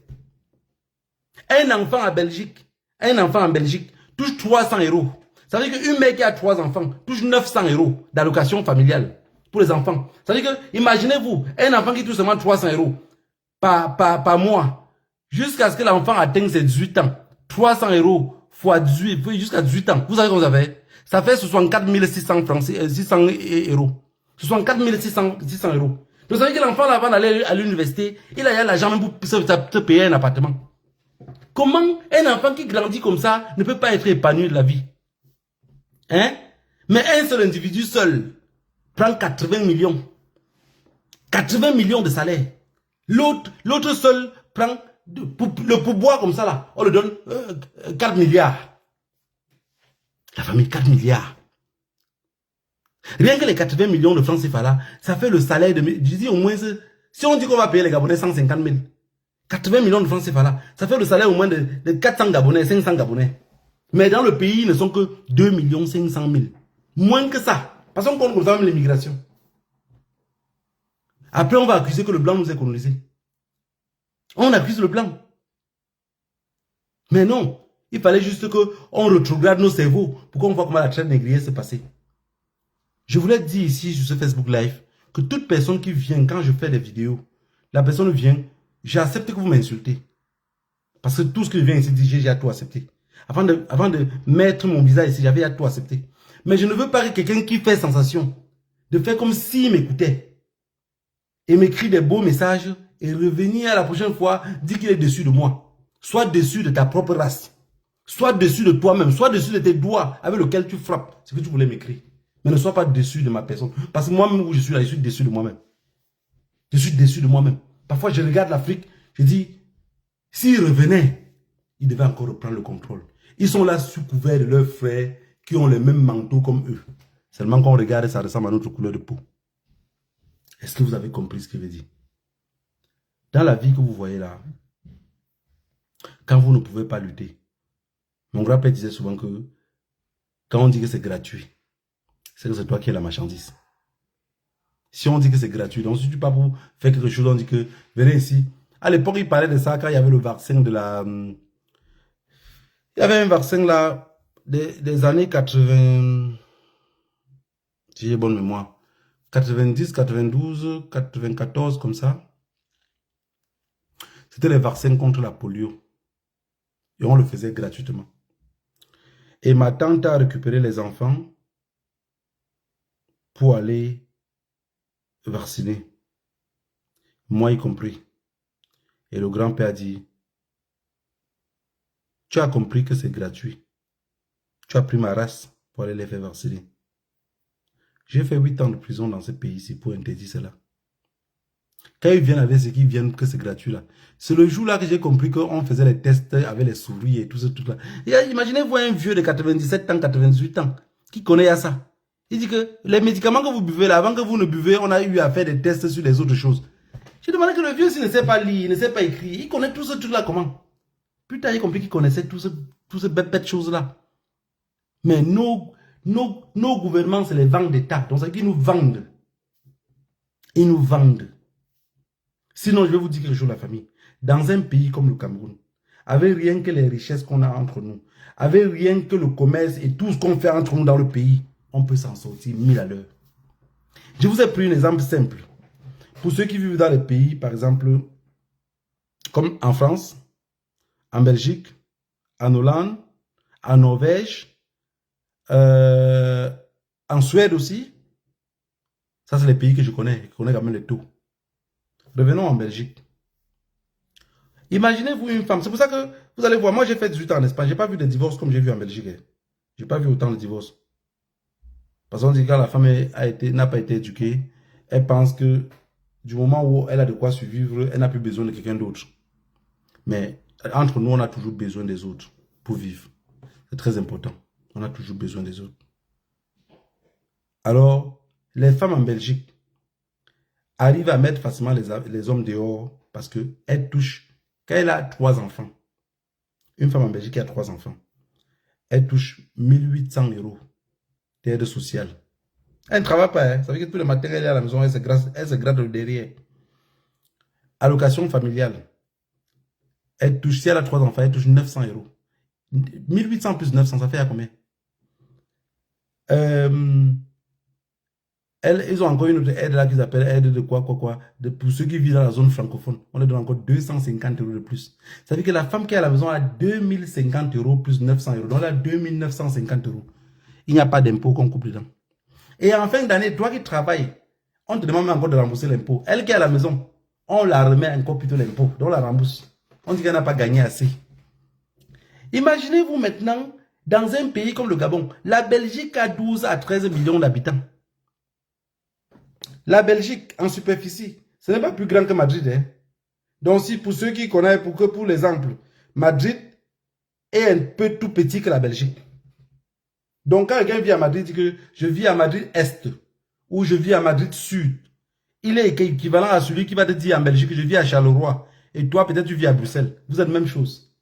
Un enfant en Belgique touche 300 €. Ça veut dire qu'une mère qui a 3 enfants touche 900 € d'allocation familiale pour les enfants. Ça veut dire que, imaginez-vous, un enfant qui touche seulement 300 € par mois, jusqu'à ce que l'enfant atteigne ses 18 ans. 300 € fois 18, jusqu'à 18 ans. Vous savez comment ça fait? Ça fait 64 600 francs, 600 €. 64 600 €. Donc, ça veut dire que l'enfant, avant d'aller à l'université, il a l'argent même pour se payer un appartement. Comment un enfant qui grandit comme ça ne peut pas être épanoui de la vie? Hein? Mais un seul individu seul prend 80 millions. 80 millions de salaire. L'autre seul prend le pourboire comme ça là. On le donne 4 milliards. La famille, 4 milliards. Rien que les 80 millions de francs CFA là, ça fait le salaire de... Je dis au moins, si on dit qu'on va payer les Gabonais 150 000, 80 millions de francs CFA là, ça fait le salaire au moins de 400 Gabonais, 500 Gabonais. Mais dans le pays, ils ne sont que 2 500 000. Moins que ça. Parce qu'on compte comme ça même l'immigration. Après, on va accuser que le blanc nous ait colonisé. On accuse le blanc. Mais non. Il fallait juste qu'on retrograde nos cerveaux pour qu'on voit comment la traite négrière s'est passée. Je voulais dire ici sur ce Facebook Live que toute personne qui vient, quand je fais des vidéos, la personne vient, j'accepte que vous m'insultez. Parce que tout ce que je viens ici dire, j'ai à tout accepter. Avant de mettre mon visage ici, j'avais à tout accepter. Mais je ne veux pas que quelqu'un qui fait sensation, de faire comme s'il m'écoutait, et m'écrit des beaux messages, et revenir à la prochaine fois, dire qu'il est dessus de moi. Sois dessus de ta propre race. Sois dessus de toi-même. Sois dessus de tes doigts avec lesquels tu frappes. Ce que tu voulais m'écrire. Mais ne sois pas déçu de ma personne. Parce que moi-même où je suis là, je suis déçu de moi-même. Je suis déçu de moi-même. Parfois, je regarde l'Afrique, je dis, s'ils revenaient, ils devaient encore reprendre le contrôle. Ils sont là sous couvert de leurs frères qui ont les mêmes manteaux comme eux. Seulement quand on regarde, ça ressemble à notre couleur de peau. Est-ce que vous avez compris ce que je veux dire? Dans la vie que vous voyez là, quand vous ne pouvez pas lutter, mon grand-père disait souvent que quand on dit que c'est gratuit, c'est que c'est toi qui es la marchandise. Si on dit que c'est gratuit, donc si tu pars pour faire quelque chose, on dit que, venez ici. À l'époque, il parlait de ça quand il y avait le vaccin de la... Il y avait un vaccin là, des années 80... Si j'ai bonne mémoire. 90, 92, 94, comme ça. C'était les vaccins contre la polio. Et on le faisait gratuitement. Et ma tante a récupéré les enfants pour aller vacciner. Moi y compris. Et le grand-père a dit, Tu as compris que c'est gratuit. Tu as pris ma race pour aller les faire vacciner. J'ai fait 8 ans de prison dans ce pays-ci pour interdire cela. Quand ils viennent avec ce qui viennent, que c'est gratuit là. C'est le jour-là que j'ai compris qu'on faisait les tests avec les souris et tout ce truc-là. Imaginez-vous un vieux de 97 ans, 98 ans, qui connaît à ça. Il dit que les médicaments que vous buvez là, avant que vous ne buvez, on a eu à faire des tests sur les autres choses. J'ai demandé que le vieux, s'il ne sait pas lire, il ne sait pas écrire, il connaît tout ce truc-là comment? Putain, j'ai compris qu'il connaissait tout ce bête choses-là. Mais nos gouvernements, c'est les ventes d'État. Donc, c'est qu'ils nous vendent. Ils nous vendent. Sinon, je vais vous dire quelque chose, la famille. Dans un pays comme le Cameroun, avec rien que les richesses qu'on a entre nous, avec rien que le commerce et tout ce qu'on fait entre nous dans le pays, on peut s'en sortir 1000 à l'heure. Je vous ai pris un exemple simple. Pour ceux qui vivent dans les pays, par exemple, comme en France, en Belgique, en Hollande, en Norvège, en Suède aussi. Ça, c'est les pays que je connais. Je connais quand même les taux. Revenons en Belgique. Imaginez-vous une femme. C'est pour ça que vous allez voir. Moi, j'ai fait 18 ans en Espagne. Je n'ai pas vu de divorce comme j'ai vu en Belgique. Je n'ai pas vu autant de divorces. Parce qu'on dit que quand la femme n'a pas été éduquée, elle pense que du moment où elle a de quoi survivre, elle n'a plus besoin de quelqu'un d'autre. Mais entre nous, on a toujours besoin des autres pour vivre. C'est très important. On a toujours besoin des autres. Alors, les femmes en Belgique arrivent à mettre facilement les hommes dehors parce qu'elles touchent, quand elle a 3 enfants, une femme en Belgique qui a 3 enfants, elle touche 1800 € d'aide sociale. Elle ne travaille pas, hein. Ça veut dire que tout le matin, elle est à la maison, elle se gratte le derrière. Allocation familiale. Elle touche, si elle a 3 enfants, elle touche 900 €. 1800 plus 900, ça fait à combien? Ils ont encore une autre aide là qu'ils appellent aide de quoi. Pour ceux qui vivent dans la zone francophone, on leur donne encore 250 € de plus. Ça veut dire que la femme qui est à la maison a 2050 € plus 900 €. Donc elle a 2950 €. Il n'y a pas d'impôt qu'on coupe dedans. Et en fin d'année, toi qui travailles, on te demande encore de rembourser l'impôt. Elle qui est à la maison, on la remet encore plutôt l'impôt. Donc on la rembourse. On dit qu'elle n'a pas gagné assez. Imaginez-vous maintenant, dans un pays comme le Gabon, la Belgique a 12 à 13 millions d'habitants. La Belgique, en superficie, ce n'est pas plus grand que Madrid. Hein. Donc, si pour ceux qui connaissent, pour l'exemple, Madrid est un peu tout petit que la Belgique. Donc, quand quelqu'un vit à Madrid, dit que je vis à Madrid Est ou je vis à Madrid Sud, il est équivalent à celui qui va te dire en Belgique que je vis à Charleroi et toi, peut-être, tu vis à Bruxelles. Vous êtes la même chose.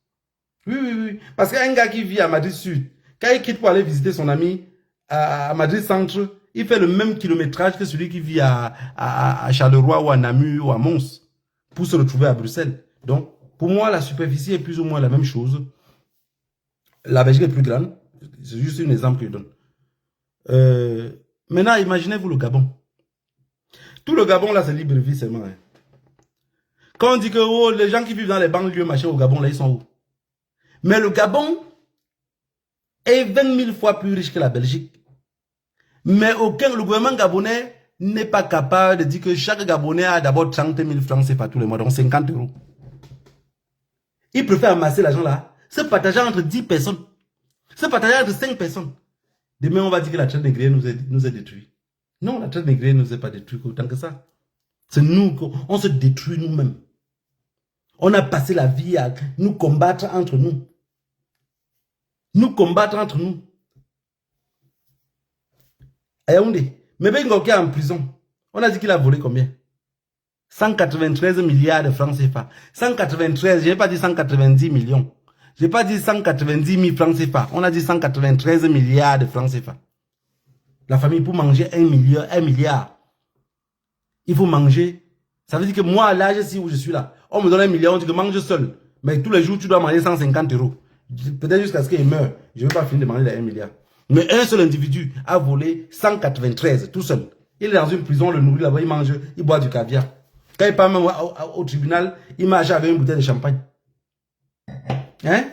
Oui. Parce qu'un gars qui vit à Madrid Sud, quand il quitte pour aller visiter son ami à Madrid Centre, il fait le même kilométrage que celui qui vit à Charleroi ou à Namur ou à Mons pour se retrouver à Bruxelles. Donc, pour moi, la superficie est plus ou moins la même chose. La Belgique est plus grande. C'est juste un exemple que je donne. Maintenant, imaginez-vous le Gabon. Tout le Gabon, là, c'est libre-vie seulement. Hein. Quand on dit que oh, les gens qui vivent dans les banlieues, machin, au Gabon, là, ils sont où? Mais le Gabon est 20 000 fois plus riche que la Belgique. Mais le gouvernement gabonais n'est pas capable de dire que chaque Gabonais a d'abord 30 000 francs CFA tous les mois, donc 50 €. Il préfère amasser l'argent là, se partager entre 10 personnes, se partager entre 5 personnes. Demain, on va dire que la traite négrière nous est détruite. Non, la traite négrière ne nous est pas détruite autant que ça. C'est nous, on se détruit nous-mêmes. On a passé la vie à nous combattre entre nous. Nous combattre entre nous. Ayaoundé, Mbengo qui est en prison, on a dit qu'il a volé combien? 193 milliards de francs CFA. 193, je n'ai pas dit 190 millions. Je n'ai pas dit 190 000 francs CFA. On a dit 193 milliards de francs CFA. La famille, pour manger 1 milliard, il faut manger. Ça veut dire que moi, à l'âge où je suis là, on me donne 1 milliard, on dit que mange seul. Mais tous les jours, tu dois manger 150 €. Peut-être jusqu'à ce qu'il meure. Je ne vais pas finir de manger les 1 milliard. Mais un seul individu a volé 193, tout seul. Il est dans une prison, le nourrit là-bas, il mange, il boit du caviar. Quand il part même au tribunal, il marche avec une bouteille de champagne. Hein?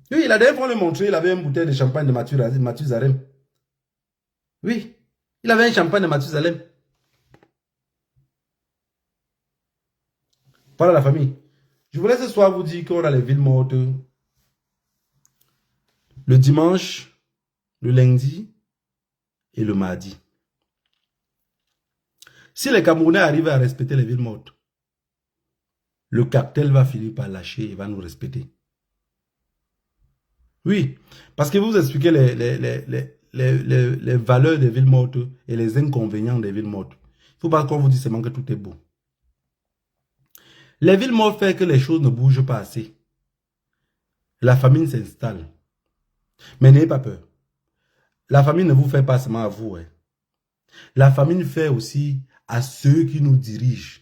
Oui, la dernière fois, on le montrer, il avait une bouteille de champagne de Mathusalem. Oui, il avait un champagne de Mathusalem. Voilà la famille. Je voulais ce soir vous dire qu'on a les villes mortes le dimanche, le lundi et le mardi. Si les Camerounais arrivent à respecter les villes mortes, le cartel va finir par lâcher et va nous respecter. Oui, parce que vous expliquez les valeurs des villes mortes et les inconvénients des villes mortes. Il ne faut pas qu'on vous dise seulement que tout est beau. Les villes mortes font que les choses ne bougent pas assez. La famine s'installe. Mais n'ayez pas peur. La famine ne vous fait pas seulement à vous. Hein. La famine fait aussi à ceux qui nous dirigent.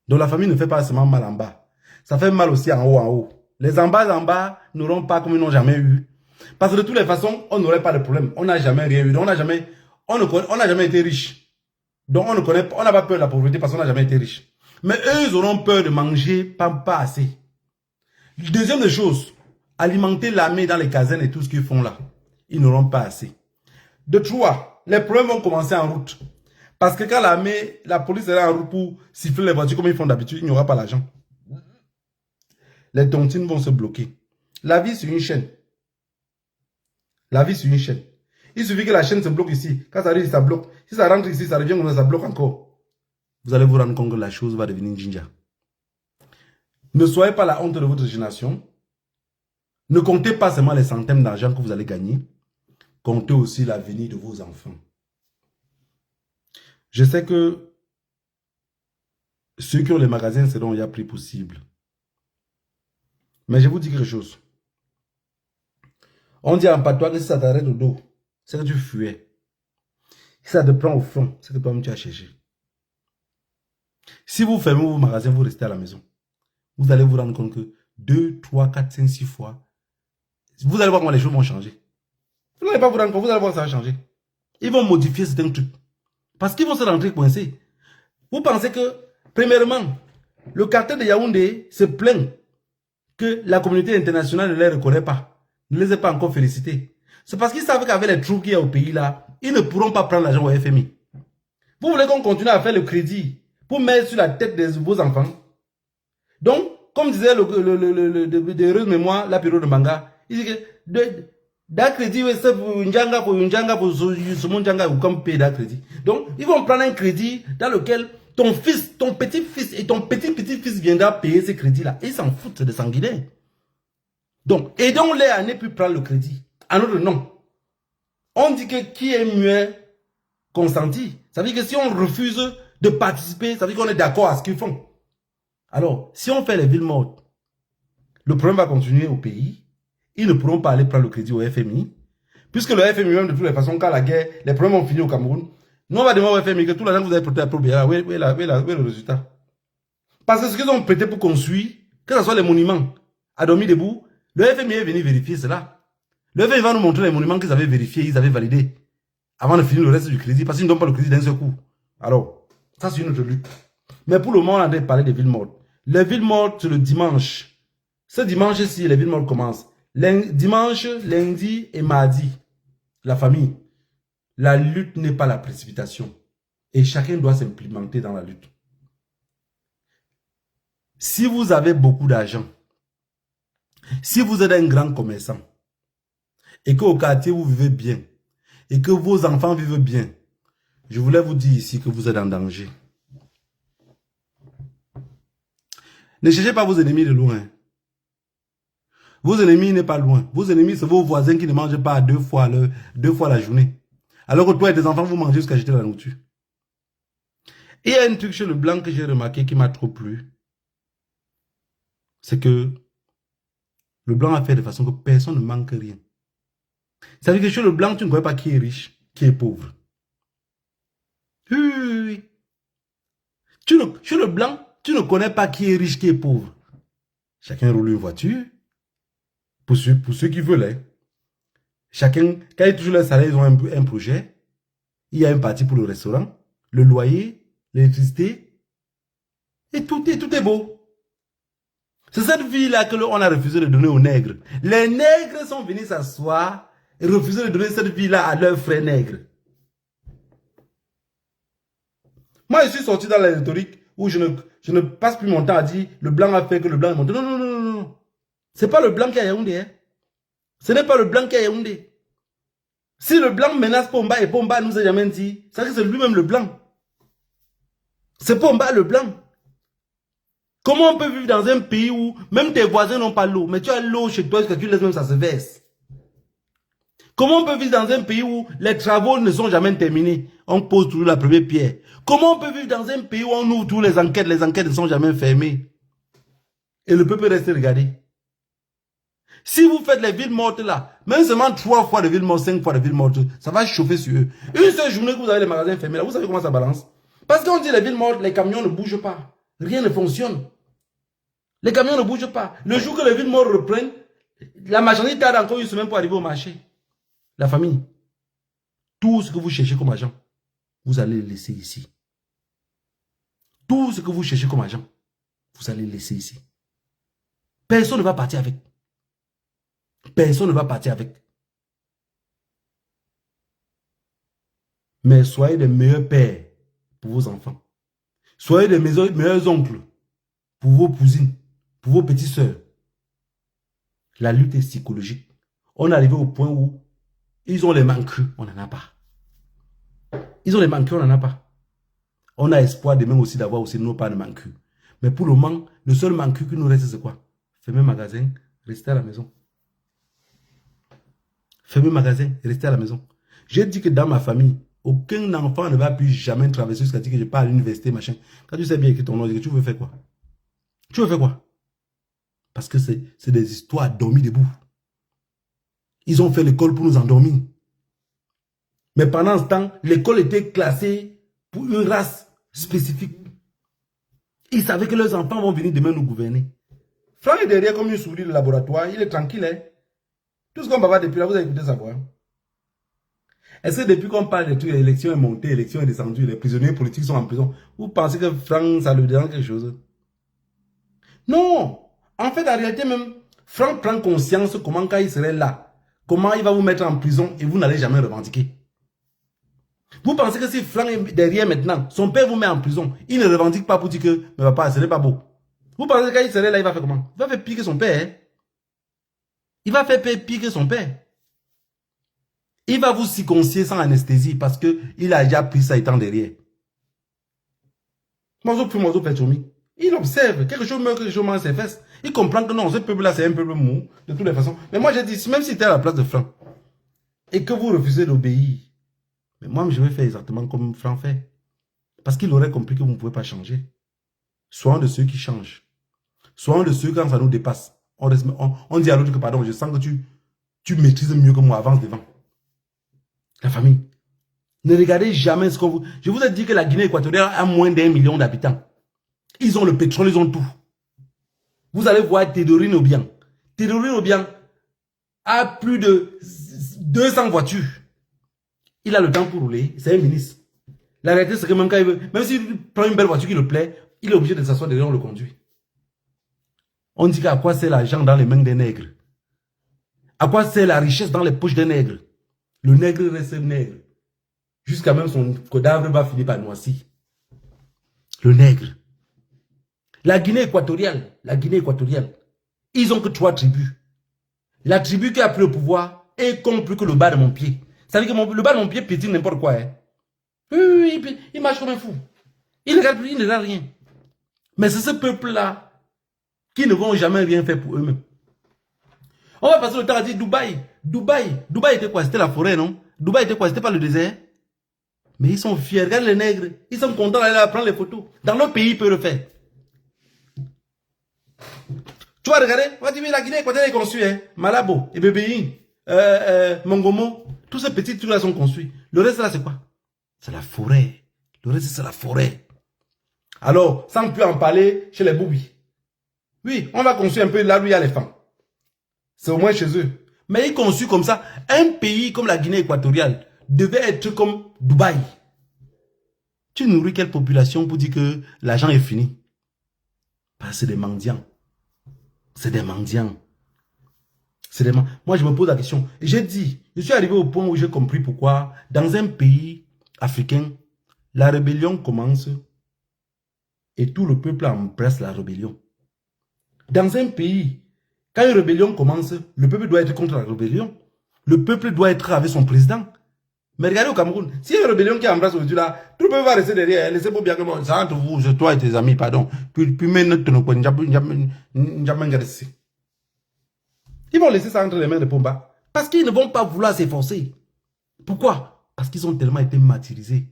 Donc la famine ne fait pas seulement mal en bas. Ça fait mal aussi en haut, en haut. Les en bas n'auront pas comme ils n'ont jamais eu. Parce que de toutes les façons, on n'aurait pas de problème. On n'a jamais rien eu. Donc on n'a jamais été riche. Donc on n'a pas peur de la pauvreté parce qu'on n'a jamais été riche. Mais eux, ils auront peur de manger pas assez. Deuxième des choses, alimenter l'armée dans les casernes et tout ce qu'ils font là. Ils n'auront pas assez. De trois, les problèmes vont commencer en route. Parce que quand la police est en route pour siffler les voitures comme ils font d'habitude, il n'y aura pas l'argent. Les tontines vont se bloquer. La vie sur une chaîne. La vie sur une chaîne. Il suffit que la chaîne se bloque ici. Quand ça arrive, ça bloque. Si ça rentre ici, ça revient comme ça bloque encore. Vous allez vous rendre compte que la chose va devenir ninja. Ne soyez pas la honte de votre génération. Ne comptez pas seulement les centaines d'argent que vous allez gagner. Comptez aussi l'avenir de vos enfants. Je sais que ceux qui ont les magasins seront il y a prix possible. Mais je vous dis quelque chose. On dit en patois que si ça t'arrête au dos, c'est que tu fuis. Si ça te prend au front, c'est que toi-même tu as cherché. Si vous fermez vos magasins, vous restez à la maison. Vous allez vous rendre compte que 2, 3, 4, 5, 6 fois, vous allez voir comment les choses vont changer. Vous n'allez pas vous rendre compte, vous allez voir ça va changer. Ils vont modifier certains trucs. Parce qu'ils vont se rentrer coincés. Vous pensez que, premièrement, le cartel de Yaoundé se plaint que la communauté internationale ne les reconnaît pas, ne les a pas encore félicités. C'est parce qu'ils savent qu'avec les trous qu'il y a au pays là, ils ne pourront pas prendre l'argent au FMI. Vous voulez qu'on continue à faire le crédit pour mettre sur la tête de vos enfants? Donc, comme disait d'heureuse mémoire, la période de manga, il dit que d'un crédit, c'est pour ou comme payer d'un crédit. Donc, ils vont prendre un crédit dans lequel ton fils, ton petit-fils et ton petit-petit-fils viendra payer ces crédits-là. Ils s'en foutent de sanguinaire. Donc, aidons-les à ne plus prendre le crédit. À notre nom. On dit que qui est muet consenti. Ça veut dire que si on refuse de participer, ça veut dire qu'on est d'accord à ce qu'ils font. Alors, si on fait les villes mortes, le problème va continuer au pays. Ils ne pourront pas aller prendre le crédit au FMI. Puisque le FMI, même de toutes les façons, quand la guerre, les problèmes ont fini au Cameroun, nous on va demander au FMI que tout l'argent que vous avez prêté à ProBia, où est le résultat? Parce que ce qu'ils ont prêté pour construire, que ce soit les monuments, à dormir debout, le FMI est venu vérifier cela. Le FMI va nous montrer les monuments qu'ils avaient vérifiés, ils avaient validés, avant de finir le reste du crédit, parce qu'ils ne donnent pas le crédit d'un seul coup. Alors, ça c'est une autre lutte. Mais pour le moment, on a parlé des villes mortes. Les villes mortes, c'est le dimanche. Ce dimanche-ci, les villes mortes commencent. Dimanche, lundi et mardi, la famille. La lutte n'est pas la précipitation. Et chacun doit s'implémenter dans la lutte. Si vous avez beaucoup d'argent, si vous êtes un grand commerçant, et qu'au quartier vous vivez bien, et que vos enfants vivent bien, je voulais vous dire ici que vous êtes en danger. Ne cherchez pas vos ennemis de loin. Vos ennemis n'est pas loin. Vos ennemis, c'est vos voisins qui ne mangent pas deux fois la journée. Alors que toi et tes enfants, vous mangez jusqu'à jeter la nourriture. Et il y a un truc chez le blanc que j'ai remarqué qui m'a trop plu. C'est que le blanc a fait de façon que personne ne manque rien. Ça veut dire que chez le blanc, tu ne connais pas qui est riche, qui est pauvre. Oui. Chez le blanc, tu ne connais pas qui est riche, qui est pauvre. Chacun roule une voiture. Pour ceux qui veulent. Hein. Chacun, quand ils touchent leur salaire, ils ont un projet. Il y a un parti pour le restaurant, le loyer, l'électricité. Et tout est beau. C'est cette vie-là qu'on a refusé de donner aux nègres. Les nègres sont venus s'asseoir et refuser de donner cette vie-là à leurs frères nègres. Moi, je suis sorti dans la rhétorique où je ne passe plus mon temps à dire le blanc a fait que le blanc est monté. Non. C'est pas le blanc qui a Yaoundé. Hein. Ce n'est pas le blanc qui est Yaoundé. Si le blanc menace Pomba et Pomba nous a jamais dit, ça veut dire que c'est lui-même le blanc. C'est Pomba le blanc. Comment on peut vivre dans un pays où même tes voisins n'ont pas l'eau, mais tu as l'eau chez toi, est-ce que tu laisses même ça se verse? Comment on peut vivre dans un pays où les travaux ne sont jamais terminés? On pose toujours la première pierre. Comment on peut vivre dans un pays où on ouvre toutes les enquêtes ne sont jamais fermées? Et le peuple reste regardé. Si vous faites les villes mortes là, même seulement 3 fois de villes mortes, 5 fois de villes mortes, ça va chauffer sur eux. Une seule journée que vous avez les magasins fermés là, vous savez comment ça balance? Parce qu'on dit les villes mortes, les camions ne bougent pas. Rien ne fonctionne. Les camions ne bougent pas. Le jour que les villes mortes reprennent, la marchandise tarde encore une semaine pour arriver au marché. La famille, tout ce que vous cherchez comme agent, vous allez le laisser ici. Tout ce que vous cherchez comme agent, vous allez le laisser ici. Personne ne va partir avec. Personne ne va partir avec. Mais soyez des meilleurs pères pour vos enfants. Soyez des meilleurs oncles pour vos cousines, pour vos petites sœurs. La lutte est psychologique. On est arrivé au point où ils ont les manqueux, on n'en a pas. Ils ont les manqueux, on n'en a pas. On a espoir demain aussi d'avoir aussi nos pas de manqueux. Mais pour le moment, le seul manqueux qui nous reste, c'est quoi? Fermer magasin, rester à la maison. Fermer magasin, rester à la maison. J'ai dit que dans ma famille, aucun enfant ne va plus jamais traverser jusqu'à dire que je pars à l'université, machin. Quand tu sais bien écrire ton nom, tu veux faire quoi? Tu veux faire quoi? Parce que c'est des histoires dormies debout. Ils ont fait l'école pour nous endormir. Mais pendant ce temps, l'école était classée pour une race spécifique. Ils savaient que leurs enfants vont venir demain nous gouverner. Franck est derrière comme une souris de laboratoire, il est tranquille. Hein? Tout ce qu'on va voir depuis là, vous avez écouté sa voix. Est-ce que depuis qu'on parle de tout, l'élection est montée, l'élection est descendue, les prisonniers politiques sont en prison, vous pensez que Franck, ça lui dérange quelque chose? Non! En fait, en réalité même, Franck prend conscience comment quand il serait là, comment il va vous mettre en prison et vous n'allez jamais revendiquer. Vous pensez que si Franck est derrière maintenant, son père vous met en prison, il ne revendique pas pour dire que, mais papa, ce n'est pas beau. Vous pensez que quand il serait là, il va faire comment? Il va faire pire que son père. Hein? Il va faire pire que son père. Il va vous circoncier sans anesthésie parce qu'il a déjà pris ça étant derrière. Il observe, quelque chose meurt, quelque chose mange ses fesses. Il comprend que non, ce peuple-là, c'est un peuple mou, de toutes les façons. Mais moi, j'ai dit, même si tu es à la place de Franck, et que vous refusez d'obéir, mais moi, je vais faire exactement comme Franck fait. Parce qu'il aurait compris que vous ne pouvez pas changer. Soyons de ceux qui changent. Soyons de ceux quand ça nous dépasse. On dit à l'autre que, pardon, je sens que tu maîtrises mieux que moi, avance devant. La famille. Ne regardez jamais ce qu'on vous... Je vous ai dit que la Guinée équatoriale a moins d'1 million d'habitants. Ils ont le pétrole, ils ont tout. Vous allez voir Théodorine Obiang. Théodorine Obiang a plus de 200 voitures. Il a le temps pour rouler. C'est un ministre. La réalité, c'est que même quand il veut, même s'il prend une belle voiture qui le plaît, il est obligé de s'asseoir derrière, on le conduit. On dit qu'à quoi sert l'argent dans les mains des nègres? À quoi sert la richesse dans les poches des nègres? Le nègre reste nègre. Jusqu'à même son cadavre va finir par noircir. Le nègre. La Guinée équatoriale, ils ont que 3 tribus. La tribu qui a pris le pouvoir est con plus que le bas de mon pied. Ça veut dire que le bas de mon pied piétine n'importe quoi. Hein. Oui, il marche comme un fou. Il ne regarde plus, il ne regarde rien. Mais c'est ce peuple-là qui ne vont jamais rien faire pour eux-mêmes. On va passer le temps à dire Dubaï. Dubaï était quoi? C'était la forêt, non? Dubaï était quoi? C'était pas le désert? Mais ils sont fiers. Regarde les nègres. Ils sont contents d'aller là prendre les photos. Dans leur pays, ils peuvent le faire. Tu vas regarder, on va dire, la Guinée équatoriale est construite, hein? Malabo, Ebébéine, Mongomo, tous ces petits trucs là sont construits. Le reste là, c'est quoi? C'est la forêt. Le reste, c'est la forêt. Alors, sans plus en parler chez les boubis. Oui, on va construire un peu là où il y a les femmes. C'est au moins chez eux. Mais ils construisent comme ça. Un pays comme la Guinée équatoriale devait être comme Dubaï. Tu nourris quelle population pour dire que l'argent est fini? Parce que c'est des mendiants. C'est des mendiants. Moi, je me pose la question. J'ai dit, je suis arrivé au point où j'ai compris pourquoi, dans un pays africain, la rébellion commence et tout le peuple embrasse la rébellion. Dans un pays, Quand une rébellion commence, le peuple doit être contre la rébellion. Le peuple doit être avec son président. Mais regardez au Cameroun, s'il y a une rébellion qui embrasse aujourd'hui là, tout le peuple va rester derrière. Laissez moi bien que moi, c'est entre vous, c'est toi et tes amis, pardon. Puis maintenant, ils vont laisser ça entre les mains de Pomba. Parce qu'ils ne vont pas vouloir s'efforcer. Pourquoi? Parce qu'ils ont tellement été martyrisés.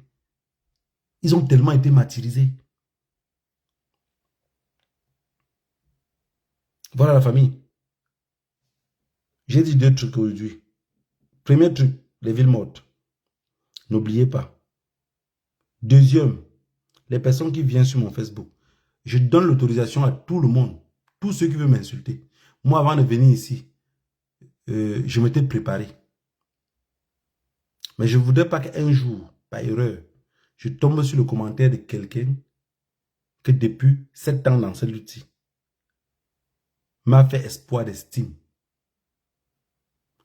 Ils ont tellement été martyrisés. Voilà la famille. J'ai dit 2 trucs aujourd'hui. Premier truc, les villes mortes. N'oubliez pas. Deuxième, les personnes qui viennent sur mon Facebook. Je donne l'autorisation à tout le monde. Tous ceux qui veulent m'insulter. Moi, avant de venir ici, je m'étais préparé. Mais je ne voudrais pas qu'un jour, par erreur, je tombe sur le commentaire de quelqu'un que depuis 7 ans dans cette lutte m'a fait espoir d'estime.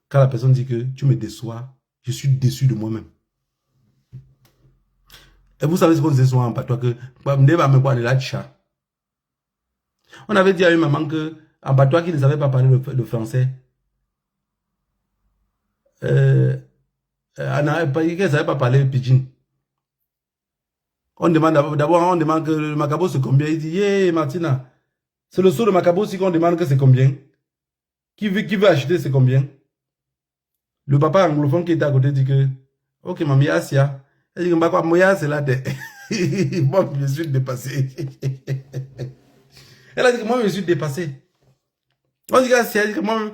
Quand la personne dit que tu me déçois, je suis déçu de moi-même. Et vous savez ce qu'on disait souvent en patois que on avait dit à une maman que en patois qui ne savait pas parler le français, elle ne savait pas parler pidgin. On demande d'abord, on demande que le macabo c'est combien. Il dit, yeah, Martina, c'est le saut de macabo aussi qu'on demande que c'est combien. Qui veut acheter c'est combien. Le papa anglophone qui était à côté dit que, ok, mamie Asia. Elle dit que moi, c'est là. Moi, je suis dépassé. Elle a dit que moi, je suis dépassé. On dit que moi,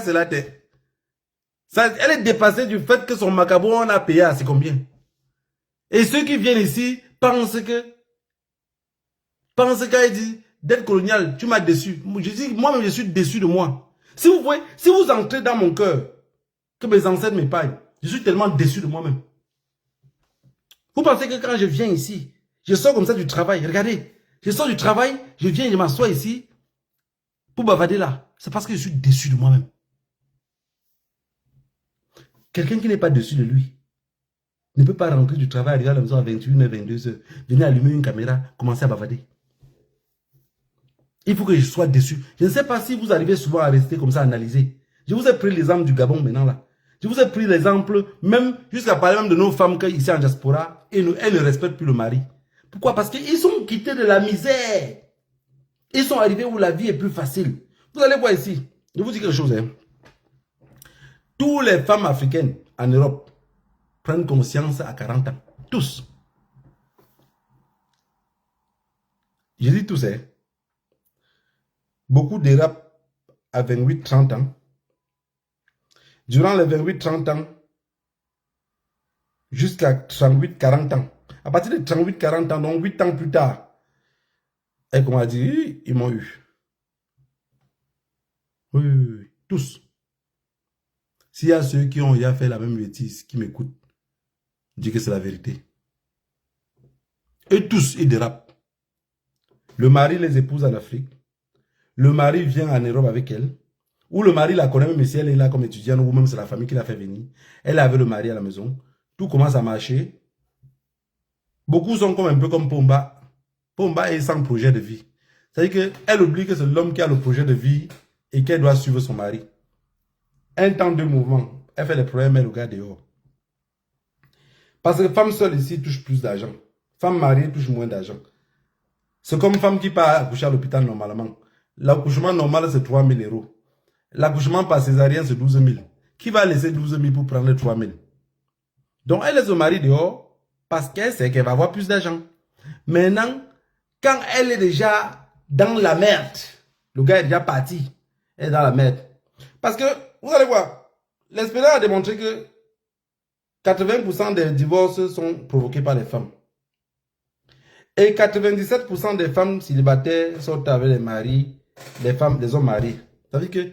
c'est là. Elle est dépassée du fait que son macabo, on a payé, c'est combien. Et ceux qui viennent ici pensent qu'elle dit d'être colonial, tu m'as déçu. Je dis, moi-même, je suis déçu de moi. Si vous entrez dans mon cœur, que mes ancêtres m'épargnent, je suis tellement déçu de moi-même. Vous pensez que quand je viens ici, je sors comme ça du travail, regardez, je sors du travail, je viens, je m'assois ici, pour bavader là. C'est parce que je suis déçu de moi-même. Quelqu'un qui n'est pas déçu de lui ne peut pas rentrer du travail, arriver à la maison à 21h, 22h, venir allumer une caméra, commencer à bavader. Il faut que je sois déçu. Je ne sais pas si vous arrivez souvent à rester comme ça, à analyser. Je vous ai pris l'exemple du Gabon maintenant là. Je vous ai pris l'exemple, même jusqu'à parler même de nos femmes qui ici en diaspora, elles ne respectent plus le mari. Pourquoi? Parce qu'ils sont quittés de la misère. Ils sont arrivés où la vie est plus facile. Vous allez voir ici, je vous dis quelque chose. Hein. Toutes les femmes africaines en Europe prennent conscience à 40 ans. Tous. Je dis tous, hein. Beaucoup dérapent à 28-30 ans. Durant les 28-30 ans, jusqu'à 38-40 ans. À partir de 38-40 ans, donc 8 ans plus tard, et qu'on a dit, ils m'ont eu. Oui, oui, oui, tous. S'il y a ceux qui ont déjà fait la même bêtise, qui m'écoutent, je dis que c'est la vérité. Et tous, ils dérapent. Le mari les épouse en Afrique. Le mari vient en Europe avec elle. Ou le mari la connaît, même si elle est là comme étudiante, ou même c'est la famille qui l'a fait venir. Elle avait le mari à la maison. Tout commence à marcher. Beaucoup sont comme un peu comme Pomba. Pomba est sans projet de vie. C'est-à-dire qu'elle oublie que c'est l'homme qui a le projet de vie et qu'elle doit suivre son mari. Un temps de mouvement. Elle fait des problèmes, elle le gars dehors. Parce que femme seule ici touche plus d'argent. Femme mariée touche moins d'argent. C'est comme femme qui part accoucher à l'hôpital normalement. L'accouchement normal, c'est 3 000 €. L'accouchement par césarienne, c'est 12 000. Qui va laisser 12 000 pour prendre les 3 000? Donc, elle laisse le mari dehors parce qu'elle sait qu'elle va avoir plus d'argent. Maintenant, quand elle est déjà dans la merde, le gars est déjà parti, elle est dans la merde. Parce que, vous allez voir, l'expérience a démontré que 80% des divorces sont provoqués par les femmes. Et 97% des femmes célibataires sont avec les maris, les hommes mariés. Ça veut dire que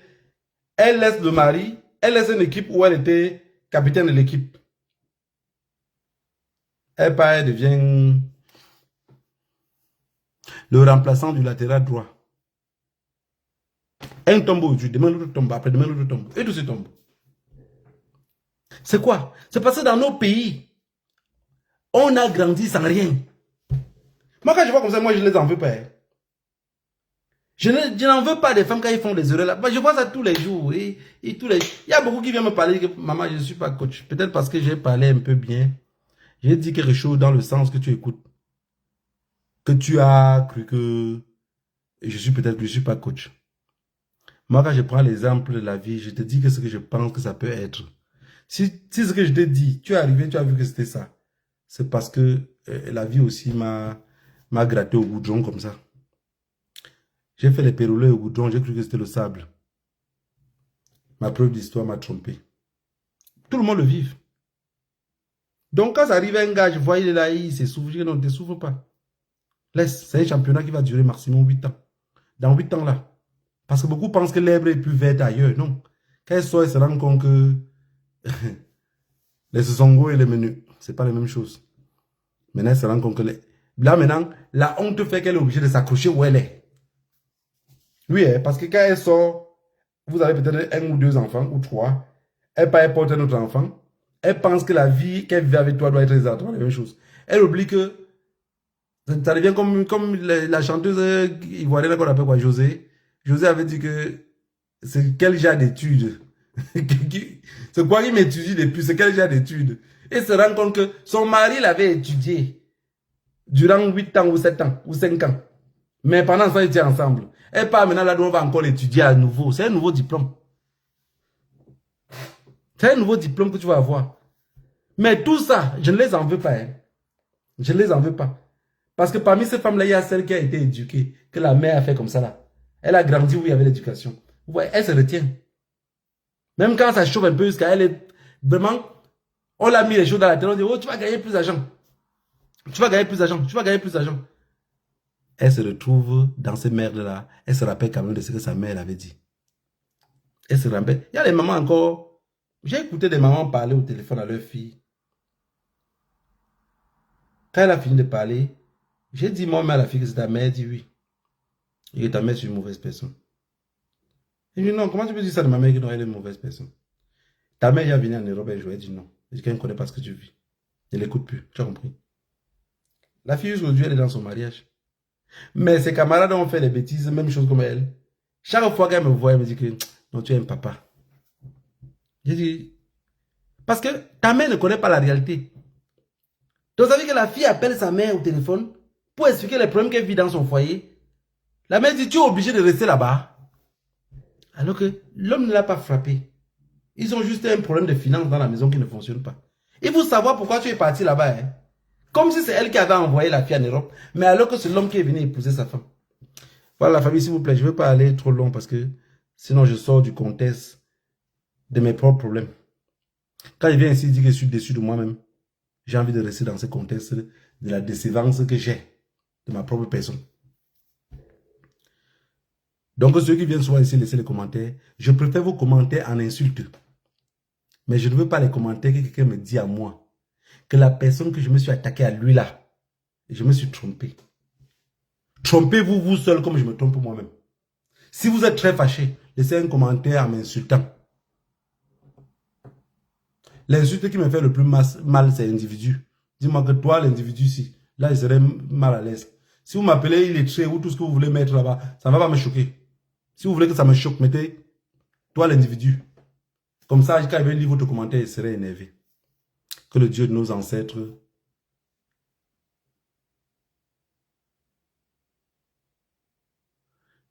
elle laisse le mari, elle laisse une équipe où elle était capitaine de l'équipe. Elle part, elle devient le remplaçant du latéral droit. Un tombe aujourd'hui, demain l'autre tombe, après demain l'autre tombe, et tout se tombe. C'est quoi? C'est parce que dans nos pays, on a grandi sans rien. Moi, quand je vois comme ça, moi, je les en veux pas. Je n'en veux pas des femmes quand ils font des erreurs là. Je vois ça tous les jours. Il y a beaucoup qui viennent me parler que maman, je ne suis pas coach. Peut-être parce que j'ai parlé un peu bien. J'ai dit quelque chose dans le sens que tu écoutes. Que tu as cru que peut-être que je ne suis pas coach. Moi, quand je prends l'exemple de la vie, je te dis que ce que je pense que ça peut être. Si ce que je te dis, tu es arrivé, tu as vu que c'était ça. C'est parce que la vie aussi m'a gratté au goudron comme ça. J'ai fait les pérolets au goudron, j'ai cru que c'était le sable. Ma preuve d'histoire m'a trompé. Tout le monde le vit. Donc, quand ça arrive à un gars, je vois, il est là, il s'essouffle. Je dis non, ne t'essouffle pas. Laisse, c'est un championnat qui va durer maximum 8 ans. Dans 8 ans là. Parce que beaucoup pensent que l'herbe est plus verte ailleurs. Non. Quand elle sort, elle se rend compte que les sosongo et les menus, c'est pas la même chose. Maintenant, elle se rend compte que là, maintenant, la honte fait qu'elle est obligée de s'accrocher où elle est. Oui, hein, parce que quand elle sort, vous avez peut-être un ou deux enfants, ou trois. Elle porte un autre enfant. Elle pense que la vie qu'elle vit avec toi doit être exactement la même chose. Elle oublie que ça devient comme la chanteuse ivoirienne qu'on appelle quoi, José. José avait dit que c'est quel genre d'études. C'est quoi qu'il m'étudie depuis, c'est quel genre d'études. Et se rend compte que son mari l'avait étudié durant 8 ans ou 7 ans ou 5 ans. Mais pendant ça, ils étaient ensemble. Et pas maintenant, là, on va encore l'étudier à nouveau. C'est un nouveau diplôme. C'est un nouveau diplôme que tu vas avoir. Mais tout ça, je ne les en veux pas. Hein. Je ne les en veux pas. Parce que parmi ces femmes-là, il y a celle qui a été éduquée, que la mère a fait comme ça là. Elle a grandi où il y avait l'éducation. Vous voyez, elle se retient. Même quand ça chauffe un peu jusqu'à elle est vraiment, on l'a mis les choses dans la tête, on dit, oh, tu vas gagner plus d'argent. Tu vas gagner plus d'argent. Tu vas gagner plus d'argent. Elle se retrouve dans ces merdes-là. Elle se rappelle quand même de ce que sa mère avait dit. Elle se rappelle. Il y a les mamans encore. J'ai écouté des mamans parler au téléphone à leur fille. Quand elle a fini de parler, j'ai dit moi-même à la fille que c'est ta mère. Elle dit oui. Et que ta mère, c'est une mauvaise personne. Elle dit non, comment tu peux dire ça de ma mère que non, elle est une mauvaise personne? Ta mère, elle venu en Europe, elle jouait, elle dit non. Elle dit qu'elle ne connaît pas ce que tu vis. Elle n'écoute plus. Tu as compris? La fille, aujourd'hui, elle est dans son mariage. Mais ses camarades ont fait les bêtises, même chose comme elle. Chaque fois qu'elle me voit, elle me dit que non, tu es un papa. J'ai dit, parce que ta mère ne connaît pas la réalité. Donc, ça veut dire que la fille appelle sa mère au téléphone pour expliquer les problèmes qu'elle vit dans son foyer. La mère dit, tu es obligé de rester là-bas. Alors que l'homme ne l'a pas frappé. Ils ont juste un problème de finances dans la maison qui ne fonctionne pas. Il faut savoir pourquoi tu es parti là-bas. Hein. Comme si c'est elle qui avait envoyé la fille en Europe. Mais alors que c'est l'homme qui est venu épouser sa femme. Voilà la famille, s'il vous plaît. Je ne veux pas aller trop long parce que sinon je sors du contexte de mes propres problèmes. Quand je viens ici dire que je suis déçu de moi-même, j'ai envie de rester dans ce contexte de la décevance que j'ai de ma propre personne. Donc ceux qui viennent souvent ici laisser les commentaires, je préfère vos commentaires en insulte. Mais je ne veux pas les commentaires que quelqu'un me dit à moi. Que la personne que je me suis attaqué à lui là, je me suis trompé. Trompez-vous vous seul comme je me trompe moi-même. Si vous êtes très fâché, laissez un commentaire en m'insultant. L'insulte qui me fait le plus mal, c'est l'individu. Dis-moi que toi, l'individu, si. Là, je serais mal à l'aise. Si vous m'appelez illettré ou tout ce que vous voulez mettre là-bas, ça ne va pas me choquer. Si vous voulez que ça me choque, mettez toi, l'individu. Comme ça, quand il va lire votre commentaire, il serait énervé. Que le Dieu de nos ancêtres...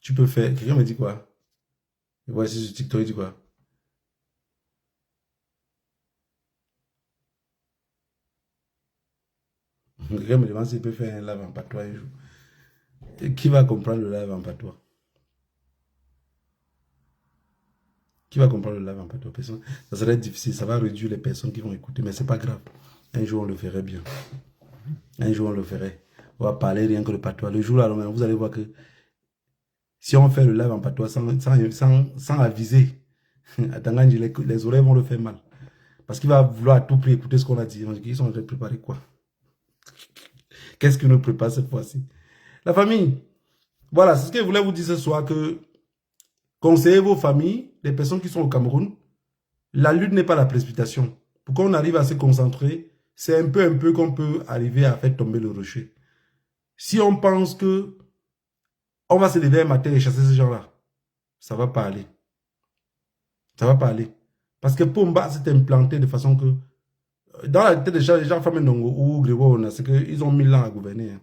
Tu peux faire... Quelqu'un me dit quoi? Voici sur TikTok, il dit quoi? Quelqu'un me demande s'il peut faire un live en patois un jour. Et qui va comprendre le live en patois? Qui va comprendre le live en patois? Personne. Ça serait difficile, ça va réduire les personnes qui vont écouter, mais c'est pas grave. Un jour, on le ferait bien. Un jour, on le ferait. On va parler rien que le patois. Le jour là, vous allez voir que si on fait le live en patois sans aviser, attendant, les oreilles vont le faire mal. Parce qu'il va vouloir à tout prix écouter ce qu'on a dit. Ils sont en train de préparer quoi? Qu'est-ce qu'il nous prépare cette fois-ci? La famille, voilà, c'est ce que je voulais vous dire ce soir, que conseillez vos familles, les personnes qui sont au Cameroun. La lutte n'est pas la précipitation. Pour qu'on arrive à se concentrer, c'est un peu qu'on peut arriver à faire tomber le rocher. Si on pense que on va se lever un matin et chasser ces gens-là. Ça ne va pas aller. Ça ne va pas aller. Parce que Pomba s'est implanté de façon que, dans la tête des gens Famé Ndongo ou Grégoire, c'est qu'ils ont 1000 ans à gouverner. Hein.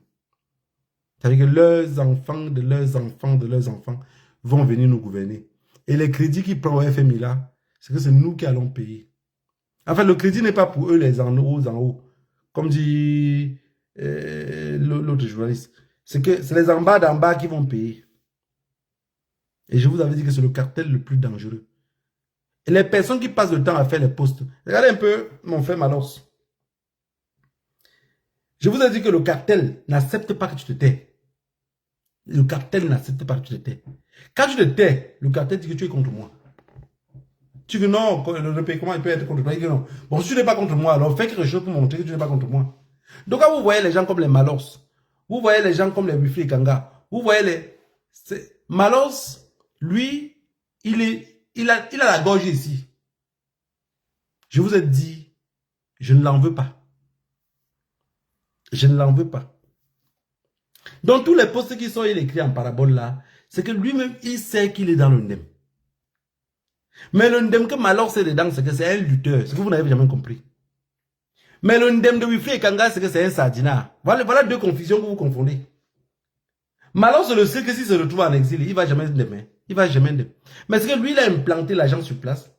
C'est-à-dire que leurs enfants, de leurs enfants, de leurs enfants vont venir nous gouverner. Et les crédits qu'ils prennent au FMI là, c'est que c'est nous qui allons payer. Enfin, le crédit n'est pas pour eux les en haut. Comme dit l'autre journaliste. C'est que c'est les en bas d'en bas qui vont payer. Et je vous avais dit que c'est le cartel le plus dangereux. Et les personnes qui passent le temps à faire les postes. Regardez un peu mon frère Malos. Je vous ai dit que le cartel n'accepte pas que tu te tais. Le cartel n'accepte pas que tu te tais. Quand tu te tais, le cartel dit que tu es contre moi. Tu dis que non, le pays, comment il peut être contre toi? Il dit non. Bon, si tu n'es pas contre moi, alors fais quelque chose pour montrer que tu n'es pas contre moi. Donc, quand vous voyez les gens comme les Malos, vous voyez les gens comme les Wifri Kanga, vous voyez les... Malos, lui, il a la gorge ici. Je vous ai dit, je ne l'en veux pas. Je ne l'en veux pas. Dans tous les postes qui sont écrits en parabole là, c'est que lui-même, il sait qu'il est dans le ndem. Mais le ndem que Malos est dedans, c'est que c'est un lutteur. Ce que vous n'avez jamais compris. Mais le ndem de Wifri et Kanga, c'est que c'est un sardinat. Voilà deux confusions que vous confondez. Malos le sait que s'il se retrouve en exil, il ne va jamais ndem. Il va jamais ndem. Mais c'est que lui, il a implanté l'agent sur place.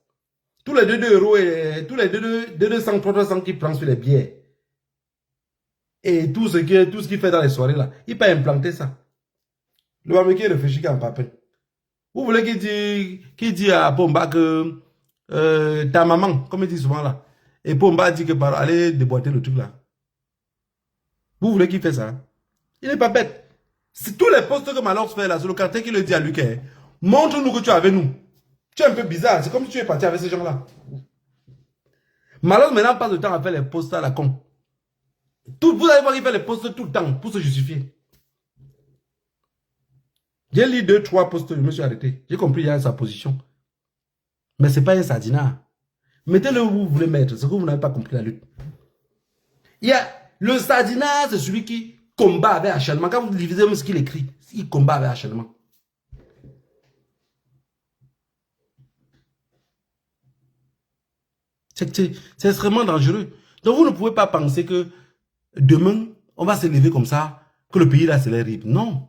Tous les 2 euros et tous les 200, 300 qu'il prend sur les billets. Et tout ce qu'il fait dans les soirées là, il peut implanter ça. Le Bameki réfléchit qu'en papin. Vous voulez qu'il dit à Pomba que ta maman, comme il dit souvent là, et Pomba dit que allez déboîter le truc là. Vous voulez qu'il fasse ça? Il n'est pas bête. C'est tous les postes que Malos fait là, c'est le cartel qui le dit à lui que montre-nous que tu es avec nous. Tu es un peu bizarre, c'est comme si tu es parti avec ces gens-là. Malos maintenant passe le temps à faire les postes à la con. Vous allez voir qu'il fait les postes tout le temps pour se justifier. J'ai lu 2, 3 postes, je me suis arrêté. J'ai compris, il y a sa position. Mais ce n'est pas un sardinat. Mettez-le où vous voulez mettre, c'est que vous n'avez pas compris la lutte. Il y a le sardinat, c'est celui qui combat avec acharnement. Quand vous lisez ce qu'il écrit, il combat avec acharnement. C'est extrêmement dangereux. Donc vous ne pouvez pas penser que demain, on va se lever comme ça, que le pays là serait libre. Non.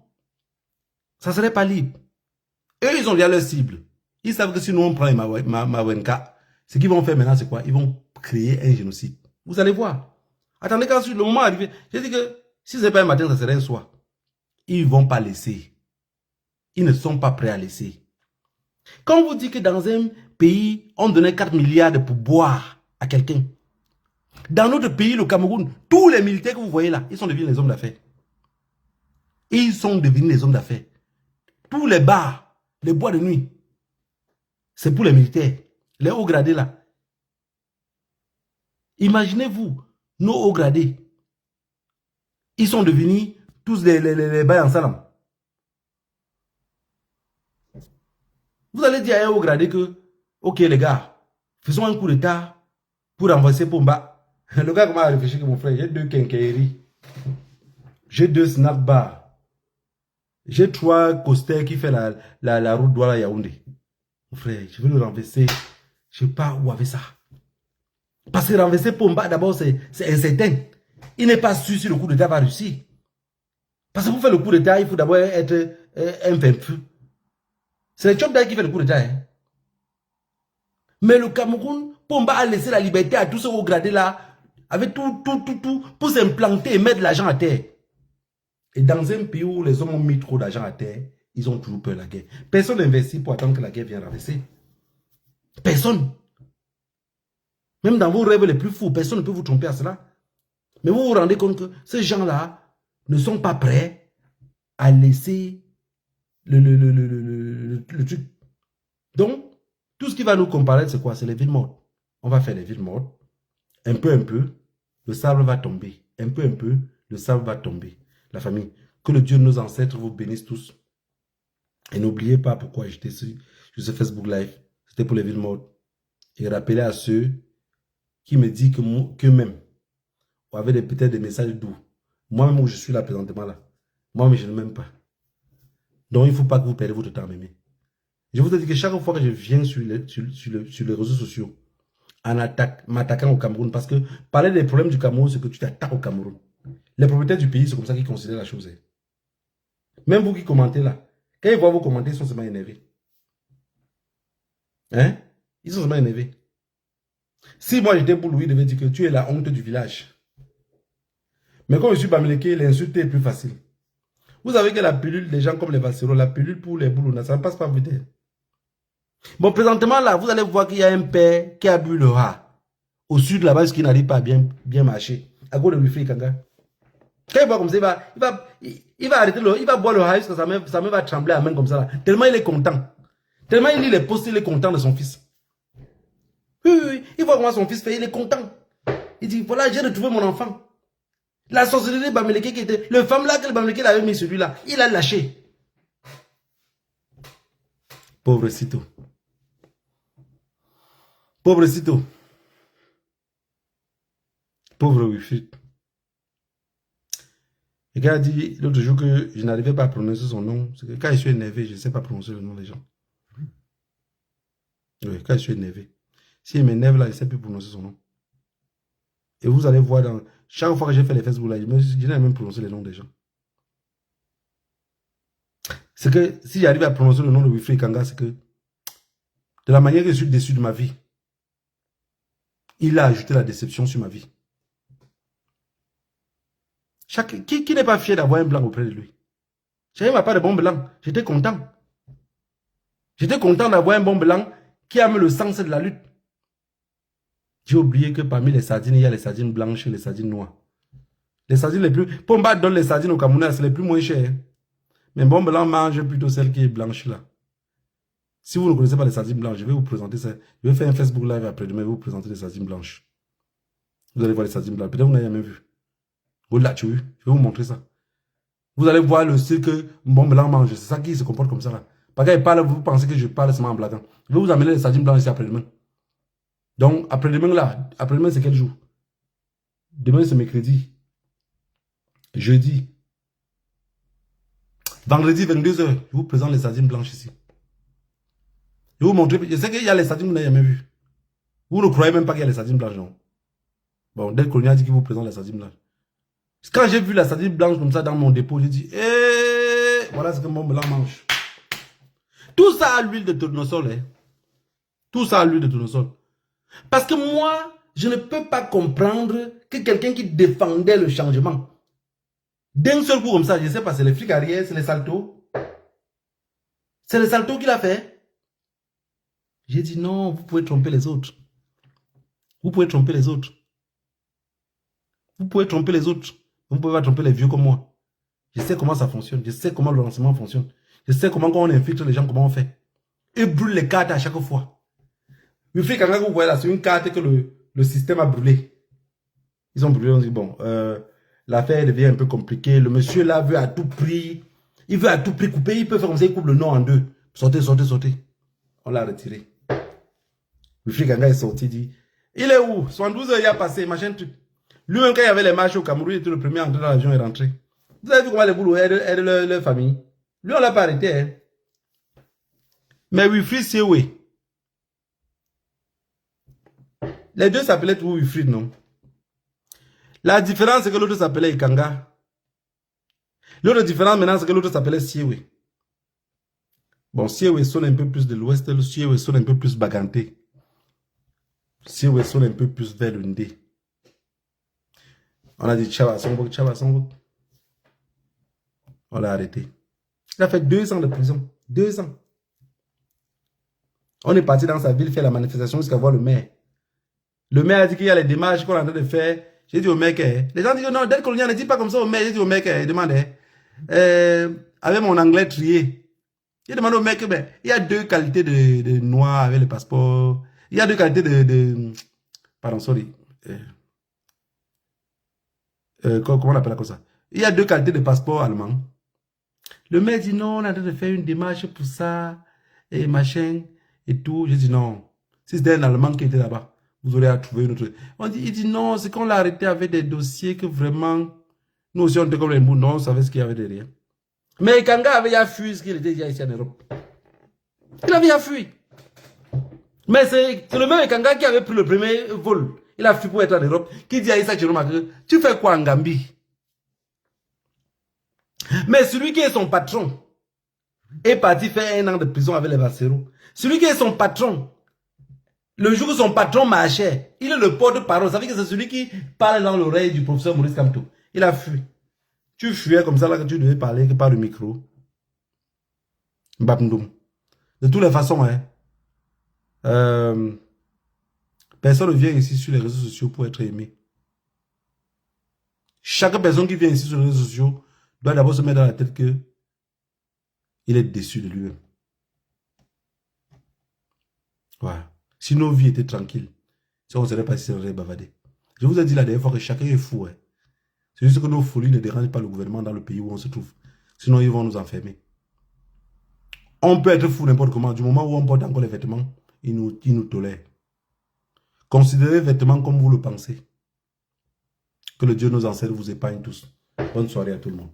Ça ne serait pas libre. Eux, ils ont déjà leur cible. Ils savent que si nous on prend les Mawenka, ce qu'ils vont faire maintenant, c'est quoi? Ils vont créer un génocide. Vous allez voir. Attendez, quand le moment arrive, j'ai dit que si ce n'est pas un matin, ça serait un soir. Ils ne vont pas laisser. Ils ne sont pas prêts à laisser. Quand on vous dit que dans un pays, on donnait 4 milliards de pourboire à quelqu'un, dans notre pays, le Cameroun, tous les militaires que vous voyez là, ils sont devenus les hommes d'affaires. Ils sont devenus les hommes d'affaires. Tous les bars, les bois de nuit, c'est pour les militaires. Les hauts gradés là. Imaginez-vous, nos hauts gradés, ils sont devenus tous les bails en salam. Vous allez dire à un haut gradé que, ok les gars, faisons un coup d'état pour renverser Pomba. Le gars comment a réfléchi que mon frère, j'ai 2 quincailleries, j'ai 2 snack bars. J'ai 3 coasters qui fait la route Douala-Yaoundé. Mon frère, je vais le renverser. Je ne sais pas où avec ça. Parce que renverser Pomba, d'abord, c'est incertain. Il n'est pas sûr si le coup d'état va réussir. Parce que pour faire le coup d'état, il faut d'abord être un vaincu. C'est le Tchop qui fait le coup d'état. Hein. Mais le Cameroun, Pomba a laissé la liberté à tous ceux hauts gradés là, avec tout, pour s'implanter et mettre l'argent à terre. Et dans un pays où les hommes ont mis trop d'argent à terre, ils ont toujours peur de la guerre. Personne n'investit pour attendre que la guerre vienne renverser. Personne. Même dans vos rêves les plus fous, personne ne peut vous tromper à cela. Mais vous vous rendez compte que ces gens-là ne sont pas prêts à laisser le truc. Donc, tout ce qui va nous comparer, c'est quoi? C'est les villes mortes. On va faire les villes mortes. Un peu, le sable va tomber. Un peu, le sable va tomber. La famille, que le Dieu de nos ancêtres vous bénisse tous. Et n'oubliez pas pourquoi j'étais sur ce Facebook Live. C'était pour les villes mortes. Et rappelez à ceux qui me disent qu'eux-mêmes avaient peut-être des messages doux. Moi-même où je suis là présentement là. Moi-même je ne m'aime pas. Donc, il ne faut pas que vous perdiez votre temps, mémé. Je vous ai dit que chaque fois que je viens sur les réseaux sociaux, m'attaquant au Cameroun, parce que parler des problèmes du Cameroun, c'est que tu t'attaques au Cameroun. Les propriétaires du pays, c'est comme ça qu'ils considèrent la chose. Même vous qui commentez là, quand ils voient vos commentaires, ils sont seulement énervés. Hein? Ils sont seulement énervés. Si moi j'étais pour lui, il devait dire que tu es la honte du village. Mais comme je suis Bamileke, l'insulte est plus facile. Vous savez que la pilule, les gens comme les Valsero, la pilule pour les boulots, ça ne passe pas vite. Bon, présentement là, vous allez voir qu'il y a un père qui a bu le rat au sud là-bas, ce qui n'arrive pas à bien marcher, à cause de Wilfried Kanga. Quand il voit comme ça, il va arrêter il va boire le rat jusqu'à sa main va trembler à la main comme ça là. Tellement il est content. Tellement il lit les posts, il est content de son fils. Oui, il voit comment son fils fait, il est content. Il dit, voilà, j'ai retrouvé mon enfant. La sorcellerie de Bamileke qui était, le femme là que le Bamileke avait mis celui-là, il a lâché. Pauvre Cito. Pauvre Cito. Pauvre Wilfried. Le gars a dit l'autre jour que je n'arrivais pas à prononcer son nom. C'est que quand je suis énervé, je ne sais pas prononcer le nom des gens. Oui, quand je suis énervé. S'il m'énerve là, je ne sais plus prononcer son nom. Et vous allez voir, chaque fois que j'ai fait les Facebook là, je n'ai même prononcé les noms des gens. C'est que si j'arrive à prononcer le nom de Wilfried Kanga, c'est que de la manière que je suis déçu de ma vie, il a ajouté la déception sur ma vie. Qui n'est pas fier d'avoir un blanc auprès de lui? Je n'avais pas de bon blanc. J'étais content. J'étais content d'avoir un bon blanc qui a mis le sens de la lutte. J'ai oublié que parmi les sardines, il y a les sardines blanches et les sardines noires. Les sardines les plus... Pomba donne les sardines au Camerounais, c'est les plus moins chers. Mais bon blanc mange plutôt celle qui est blanche là. Si vous ne connaissez pas les sardines blanches, je vais vous présenter ça. Je vais faire un Facebook live après-demain, je vais vous présenter les sardines blanches. Vous allez voir les sardines blanches. Peut-être que vous n'avez jamais vu. Vous l'avez vu. Je vais vous montrer ça. Vous allez voir le style que bon blanc mange. C'est ça qui se comporte comme ça là. Parce qu'il parle, vous pensez que je parle seulement en blaguant. Je vais vous amener les sardines blanches ici après-demain. Donc, après-demain là, après-demain c'est quel jour? Demain c'est mercredi. Jeudi. Vendredi 22h, je vous présente les sardines blanches ici. Je vais vous montrer, je sais qu'il y a les sardines que vous n'avez jamais vues. Vous ne croyez même pas qu'il y a les sardines blanches, non? Bon, dès que a dit qu'il vous présente les sardines blanches. Quand j'ai vu la sardine blanche comme ça dans mon dépôt, j'ai dit, voilà ce que mon blanc mange. Tout ça à l'huile de tournesol, hein. Tout ça à l'huile de tournesol. Parce que moi, je ne peux pas comprendre que quelqu'un qui défendait le changement, d'un seul coup comme ça, je ne sais pas, c'est les flics arrière, c'est les saltos. C'est les saltos qu'il a fait. J'ai dit non, vous pouvez tromper les autres. Vous pouvez tromper les autres. Vous pouvez tromper les autres. Vous ne pouvez pas tromper les vieux comme moi. Je sais comment ça fonctionne. Je sais comment le lancement fonctionne. Je sais comment quand on infiltre les gens, comment on fait. Ils brûlent les cartes à chaque fois. Le fait que vous voyez là, c'est une carte que le système a brûlé. Ils ont brûlé, on dit bon, l'affaire devient un peu compliquée. Le monsieur là veut à tout prix. Il veut à tout prix couper. Il peut faire comme ça, il coupe le nom en deux. Sortez, sortez, sortez. On l'a retiré. Le flic est sorti, dit, il est où? 72 heures, il a passé, machin truc. Lui-même, quand il y avait les marches au Cameroun, il était le premier à entrer dans l'avion et rentrer. Vous avez vu comment les boulots aident leur famille? Lui, on l'a pas arrêté. Hein. Mais Wilfried, c'est où? Les deux s'appelaient tout Wilfried, non? La différence, c'est que l'autre s'appelait Ikanga. L'autre différence maintenant, c'est que l'autre s'appelait Siewe. Bon, Siewe sonne un peu plus de l'ouest, le Siewe sonne un peu plus baganté. Siewe sonne un peu plus vers le Ndé. On a dit Tchaba Songo. On l'a arrêté. Il a fait 2 ans de prison. 2 ans. On est parti dans sa ville faire la manifestation jusqu'à voir le maire. Le maire a dit qu'il y a les démarches qu'on est en train de faire. J'ai dit au mec, les gens disent non, dès qu'on ne dit pas comme ça au maire. J'ai dit au mec, demande, avec mon anglais trié. J'ai demandé au mec, il y a 2 qualités de noirs avec le passeport. Il y a 2 qualités pardon, sorry. Comment on appelle ça? Il y a 2 qualités de passeport allemand. Le maire dit non, on est en train de faire une démarche pour ça, et machin, et tout. J'ai dit non. Si c'était un Allemand qui était là-bas, vous aurez à trouver une autre. Il dit non, c'est qu'on l'a arrêté avec des dossiers que vraiment, nous aussi on était comme les moutons, on savait ce qu'il y avait derrière. Mais Kanga avait déjà fui ce qu'il était déjà ici en Europe. Il avait déjà fui. Mais c'est le même Kanga qui avait pris le premier vol. Il a fui pour être en Europe. Qui dit à Issa Chiroma que tu fais quoi en Gambie? Mais celui qui est son patron est parti faire 1 an de prison avec les Vassero. Celui qui est son patron, le jour où son patron marchait, il est le porte-parole. Ça veut dire que c'est celui qui parle dans l'oreille du professeur Maurice Kamto. Il a fui. Tu fuyais comme ça là que tu devais parler que par le micro. Mbapndoum. De toutes les façons, hein, personne ne vient ici sur les réseaux sociaux pour être aimé. Chaque personne qui vient ici sur les réseaux sociaux doit d'abord se mettre dans la tête que il est déçu de lui-même. Voilà. Si nos vies étaient tranquilles, si on ne serait pas si on serait bavardé. Je vous ai dit la dernière fois que chacun est fou. Hein. C'est juste que nos folies ne dérangent pas le gouvernement dans le pays où on se trouve. Sinon, ils vont nous enfermer. On peut être fou n'importe comment. Du moment où on porte encore les vêtements, ils nous tolèrent. Considérez les vêtements comme vous le pensez. Que le Dieu nos ancêtres vous épargne tous. Bonne soirée à tout le monde.